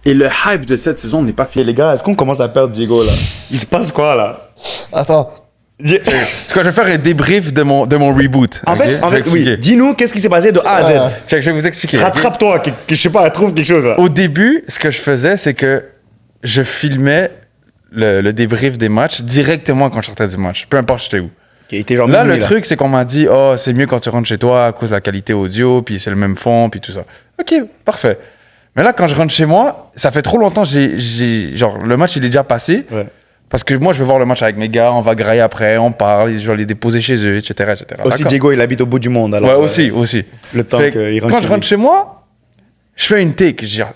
Speaker 5: et le hype de cette saison n'est pas
Speaker 1: Et
Speaker 5: fini.
Speaker 1: les gars, est-ce qu'on commence à perdre Diego là? Il se passe quoi là?
Speaker 4: Attends.
Speaker 3: Ce que je vais faire est débrief de mon reboot.
Speaker 1: En
Speaker 3: ok?
Speaker 1: fait,
Speaker 3: Je vais
Speaker 1: oui,
Speaker 3: expliquer.
Speaker 1: dis-nous qu'est-ce qui s'est passé de A à Z.
Speaker 3: Check, je vais vous expliquer. ok?
Speaker 1: Rattrape-toi, je sais pas, trouve quelque chose là.
Speaker 3: Au début, ce que je faisais, c'est que je filmais le débrief des matchs directement quand je sortais du match, peu importe j'étais où.
Speaker 1: Ok, il était genre
Speaker 3: Là,
Speaker 1: minuit,
Speaker 3: le truc, c'est qu'on m'a dit, oh, c'est mieux quand tu rentres chez toi à cause de la qualité audio, puis c'est le même fond, puis tout ça. Ok, parfait. Mais là, quand je rentre chez moi, ça fait trop longtemps, genre, le match, il est déjà passé.
Speaker 1: Ouais.
Speaker 3: Parce que moi, je vais voir le match avec mes gars, on va grailler après, on parle, je vais les déposer chez eux, etc. etc.
Speaker 1: Aussi,
Speaker 3: D'accord.
Speaker 1: Diego, il habite au bout du monde. Alors,
Speaker 3: Ouais, aussi.
Speaker 1: Le temps
Speaker 3: Fait
Speaker 1: qu'il
Speaker 3: que
Speaker 1: rentre
Speaker 3: quand je rentre chez moi, je fais une take, je dis, ah,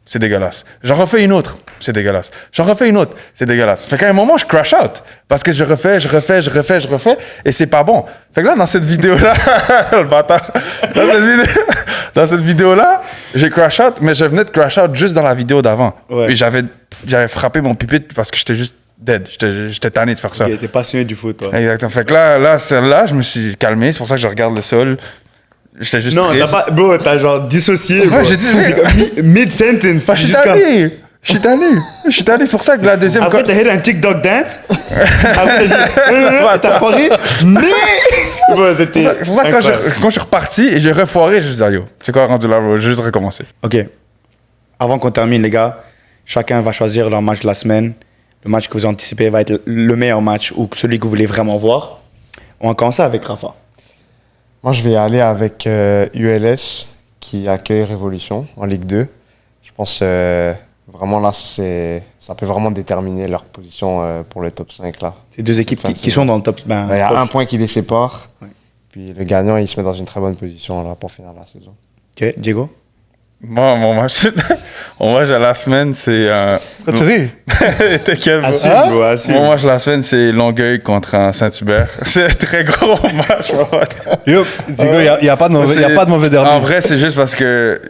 Speaker 3: c'est dégueulasse. J'en refais une autre, c'est dégueulasse. J'en refais une autre, c'est dégueulasse. Fait qu'à un moment, je crash out. Parce que je refais, et c'est pas bon. Fait que là, dans cette vidéo-là, le bâtard, dans cette vidéo-là, j'ai crash out, mais je venais de crash out juste dans la vidéo d'avant.
Speaker 1: Ouais.
Speaker 3: Et j'avais frappé mon pupitre parce que j'étais juste dead. J'étais tanné de faire ça.
Speaker 1: Ok, t'es passionné du foot, toi.
Speaker 3: Exactement. Fait que là, celle-là, je me suis calmé. C'est pour ça que je regarde le sol. J'étais juste
Speaker 1: Non, t'as
Speaker 3: triste.
Speaker 1: pas. Bro, t'as genre dissocié.
Speaker 3: Ouais,
Speaker 1: bro.
Speaker 3: j'ai dit,
Speaker 1: T'es comme mid-sentence.
Speaker 3: Bah, je suis tanné. C'est pour ça que la deuxième...
Speaker 1: Après, t'as hit un TikTok dance. Après, t'as dit, t'as foiré. Mais. Bro, c'était.
Speaker 3: C'est pour ça que quand je suis reparti et j'ai refoiré, je me suis dit, ah, yo, c'est quoi rendu là, bro? Je vais juste recommencer.
Speaker 1: Ok. Avant qu'on termine, les gars, chacun va choisir leur match de la semaine. Le match que vous anticipez va être le meilleur match ou celui que vous voulez vraiment voir. On va commencer avec Rafa.
Speaker 4: Moi, je vais aller avec ULS qui accueille Révolution en Ligue 2. Je pense vraiment là, ça peut vraiment déterminer leur position pour le top 5 là.
Speaker 1: C'est deux équipes
Speaker 4: Fin de
Speaker 1: qui
Speaker 4: saison.
Speaker 1: sont dans le top. Ben,
Speaker 4: Il y a
Speaker 1: proche.
Speaker 4: un point qui les sépare.
Speaker 1: Ouais.
Speaker 4: Puis le gagnant, il se met dans une très bonne position là pour finir la saison.
Speaker 1: Ok, Diego.
Speaker 3: Moi, mon match à la semaine, c'est...
Speaker 2: Tu ris?
Speaker 3: T'inquiète, bro.
Speaker 1: Assume, bro, assume.
Speaker 3: Mon match de la semaine, c'est Longueuil contre Saint-Hubert. C'est un très gros match, bro.
Speaker 2: Yo, Diego, il n'y a pas de mauvais derby.
Speaker 3: En vrai, c'est juste parce que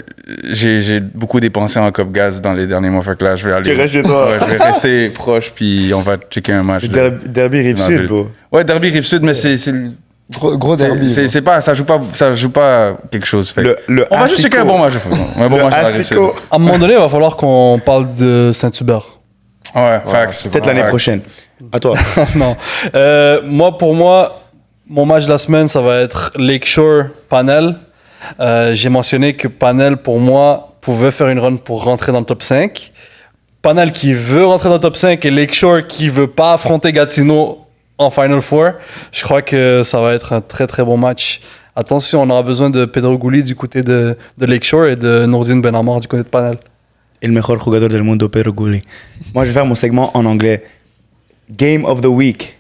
Speaker 3: j'ai beaucoup dépensé en Cop Gaz dans les derniers mois. Fait que là, je vais aller...
Speaker 1: Tu restes chez toi.
Speaker 3: Ouais, je vais rester proche, puis on va checker un match.
Speaker 1: Derby Rive-Sud, bro.
Speaker 3: Ouais, Derby Rive-Sud, mais c'est...
Speaker 4: Gros derby.
Speaker 3: C'est pas, ça joue pas quelque chose. Fait.
Speaker 1: Le
Speaker 3: On va juste
Speaker 1: Asico.
Speaker 3: checker un bon match de foot. Un bon
Speaker 1: Le
Speaker 3: match de la Rive-Sud.
Speaker 1: Asico.
Speaker 2: À un moment donné, il va falloir qu'on parle de Saint-Hubert.
Speaker 3: Ouais, facts.
Speaker 4: c'est
Speaker 1: Peut-être l'année
Speaker 3: Facts.
Speaker 1: prochaine. À toi.
Speaker 2: Non. Pour moi, mon match de la semaine, ça va être Lakeshore Panel. J'ai mentionné que Panel, pour moi, pouvait faire une run pour rentrer dans le top 5. Panel qui veut rentrer dans le top 5 et Lakeshore qui veut pas affronter Gatineau en Final Four. Je crois que ça va être un très très bon match. Attention, on aura besoin de Pedro Gouli du côté de Lakeshore et de Nourdine Benamar du côté de Panel.
Speaker 1: El mejor jugador del mundo, Pedro Gouli. Moi, je vais faire mon segment en anglais. Game of the week.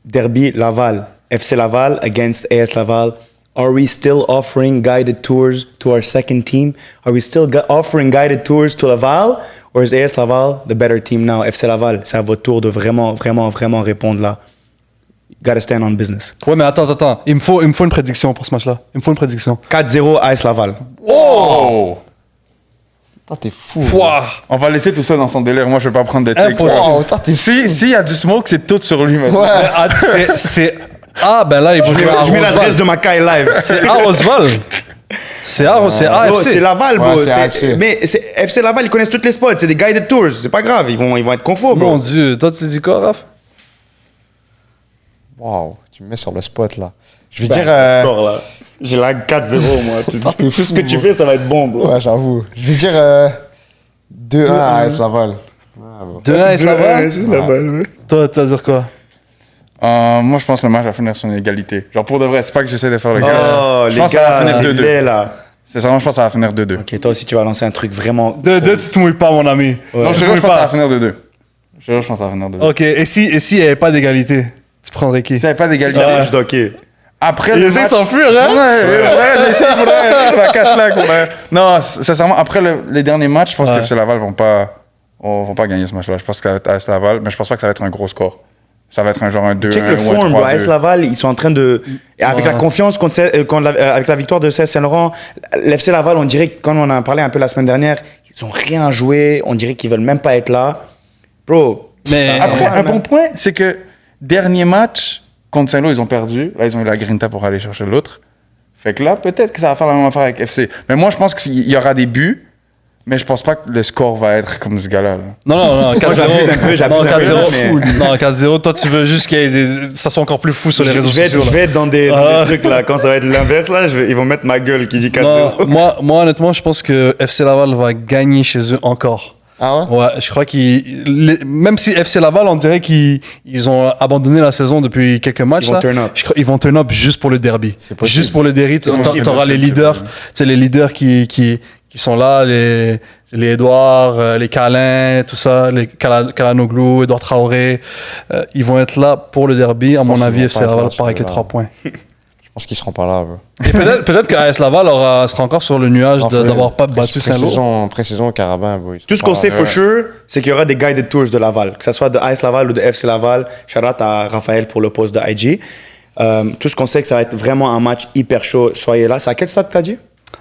Speaker 1: Derby Laval. FC Laval against AS Laval. Are we still offering guided tours to our second team? Are we still offering guided tours to Laval? Or is AS Laval the better team now? FC Laval, c'est à votre tour de vraiment répondre là. You gotta stand on business.
Speaker 2: Ouais, mais attends. Il me faut une prédiction pour ce match-là. Il me faut une prédiction.
Speaker 1: 4-0 AS Laval.
Speaker 3: Oh!
Speaker 4: Putain, t'es fou.
Speaker 2: Pouah.
Speaker 3: On va laisser tout ça dans son délire. Moi, je vais pas prendre des takes.
Speaker 2: Impossible.
Speaker 4: Wow, putain, t'es fou.
Speaker 3: S'il y a du smoke, c'est tout sur lui maintenant.
Speaker 4: Ouais.
Speaker 2: Ah, ben là, il faut jouer à
Speaker 1: Je mets
Speaker 2: Roosevelt.
Speaker 1: l'adresse de ma Kai Live.
Speaker 2: C'est à Roosevelt. C'est AFC.
Speaker 1: Bro, c'est Laval, bro.
Speaker 4: Ouais, c'est AFC.
Speaker 1: Mais FC Laval, ils connaissent toutes les spots. C'est des guided tours. C'est pas grave. Ils vont être confos, bro.
Speaker 2: Mon Dieu, toi, tu t'es dit quoi, Raph?
Speaker 4: Waouh, tu me mets sur le spot là. Je vais
Speaker 1: Ben,
Speaker 4: dire.
Speaker 1: je score, là. J'ai la 4-0, moi. Tu dis que tout ce que tu fais, ça va être bon, bro.
Speaker 4: Ouais, j'avoue. Je vais dire 2-1 à AS Laval. Ah, bon.
Speaker 2: 2-1 et ça va?
Speaker 1: Laval, ouais.
Speaker 2: Toi, tu vas dire quoi?
Speaker 3: Moi, je pense que le match va finir sur une égalité. Genre, pour de vrai, c'est pas que j'essaie de faire le gars.
Speaker 1: Oh,
Speaker 3: Je
Speaker 1: les
Speaker 3: pense que ça va
Speaker 1: gars,
Speaker 3: finir
Speaker 1: c'est
Speaker 3: 2-2.
Speaker 1: laid, là.
Speaker 3: C'est ça, moi, je pense que ça va finir 2-2.
Speaker 1: Ok, toi aussi, tu vas lancer un truc vraiment...
Speaker 2: 2-2, tu te mouilles pas, mon ami.
Speaker 3: Non, je te jure, je pense que ça va finir 2-2. Je te jure, je pense que ça va finir 2-2.
Speaker 2: Ok, et si il n'y avait pas d'égalité, tu prendrais qui?
Speaker 3: S'il n'y avait pas d'égalité.
Speaker 1: C'est un match d'hockey.
Speaker 3: Après
Speaker 2: Il
Speaker 3: le
Speaker 2: essaie de
Speaker 3: match...
Speaker 2: s'enfuir, hein?
Speaker 3: Ouais, laissez, faudrait la cache là. Non, sincèrement, après les derniers matchs, je pense que
Speaker 2: Ouais.
Speaker 3: FC Laval vont pas gagner ce match-là. Je pense que ça va être AS Laval, mais je pense pas que ça va être un gros score. Ça va être un genre un 2-1
Speaker 1: Check le
Speaker 3: ou un
Speaker 1: form, bro.
Speaker 3: 3-2.
Speaker 1: AS Laval, ils sont en train de. Avec
Speaker 2: Ouais.
Speaker 1: la confiance, avec la victoire de CS Saint-Laurent, l'FC Laval, on dirait que, quand on en a parlé un peu la semaine dernière, ils ont rien à jouer. On dirait qu'ils veulent même pas être là. Bro.
Speaker 2: Mais-
Speaker 1: ça-
Speaker 3: Après,
Speaker 1: ça-
Speaker 3: un bon point, c'est que dernier match contre Saint-Lô, ils ont perdu. Là, ils ont eu la grinta pour aller chercher l'autre. Fait que là, peut-être que ça va faire la même affaire avec FC. Mais moi, je pense qu'il y aura des buts, mais je pense pas que le score va être comme ce gars-là. Là.
Speaker 2: Non, 4-0.
Speaker 1: j'abuse un peu, j'abuse
Speaker 2: Non,
Speaker 1: un peu,
Speaker 2: 4-0.
Speaker 1: mais-
Speaker 2: Non, 4-0. Toi, tu veux juste qu'il y ait ça soit encore plus fou sur les réseaux
Speaker 1: Je vais
Speaker 2: sociaux. là.
Speaker 1: être dans des trucs là. Quand ça va être l'inverse, là, ils vont mettre ma gueule qui dit 4-0.
Speaker 2: Non, moi, honnêtement, je pense que FC Laval va gagner chez eux encore.
Speaker 4: Ah ouais?
Speaker 2: Ouais, je crois même si FC Laval, on dirait qu'ils ont abandonné la saison depuis quelques matchs.
Speaker 1: Ils vont
Speaker 2: là,
Speaker 1: turn up.
Speaker 2: je crois, ils vont turn up juste pour le derby.
Speaker 4: possible.
Speaker 2: Juste pour le derby,
Speaker 1: possible,
Speaker 2: t'auras les
Speaker 3: c'est
Speaker 2: leaders,
Speaker 3: possible.
Speaker 2: tu sais, les leaders qui sont là, les Edouard, les Calin, tout ça, les Kalanoglu, Edouard Traoré, ils vont être là pour le derby. À mon
Speaker 4: qu'ils
Speaker 2: avis,
Speaker 4: vont
Speaker 2: FC
Speaker 4: pas être
Speaker 2: Laval
Speaker 4: là,
Speaker 2: part avec les
Speaker 4: ceux-là.
Speaker 2: 3 points.
Speaker 4: Je pense qu'ils seront pas là. Bro.
Speaker 2: Et peut-être qu'AS Laval sera encore sur le nuage d'avoir pas battu Saint-Lô.
Speaker 4: Pré-saison au Carabin. Bro, ils sont
Speaker 1: Tout ce
Speaker 4: pas
Speaker 1: qu'on
Speaker 4: là.
Speaker 1: sait for sure, c'est qu'il y aura des guided tours de Laval, que ce soit de AS Laval ou de FC Laval. Shout out à Raphaël pour le poste de IG. Tout ce qu'on sait, que ça va être vraiment un match hyper chaud. Soyez là. C'est à quel stade t'as dit?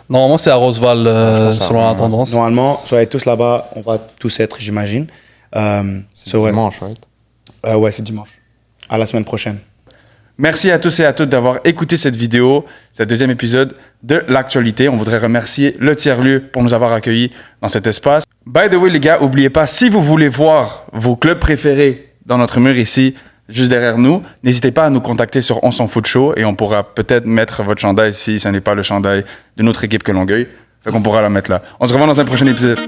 Speaker 2: Normalement, c'est à Roseval,
Speaker 4: pense que
Speaker 2: selon
Speaker 4: ça-
Speaker 2: la tendance.
Speaker 1: Normalement, soyez tous là-bas. On va tous être, j'imagine.
Speaker 4: C'est
Speaker 1: ouais.
Speaker 4: dimanche, right?
Speaker 1: Ouais, c'est dimanche. À la semaine prochaine.
Speaker 3: Merci à tous et à toutes d'avoir écouté cette vidéo, ce deuxième épisode de l'actualité. On voudrait remercier le tiers-lieu pour nous avoir accueillis dans cet espace. By the way, les gars, n'oubliez pas, si vous voulez voir vos clubs préférés dans notre mur ici, juste derrière nous, n'hésitez pas à nous contacter sur On s'en fout show et on pourra peut-être mettre votre chandail si ce n'est pas le chandail d'une autre équipe que Longueuil. Fait qu'on pourra la mettre là. On se revoit dans un prochain épisode.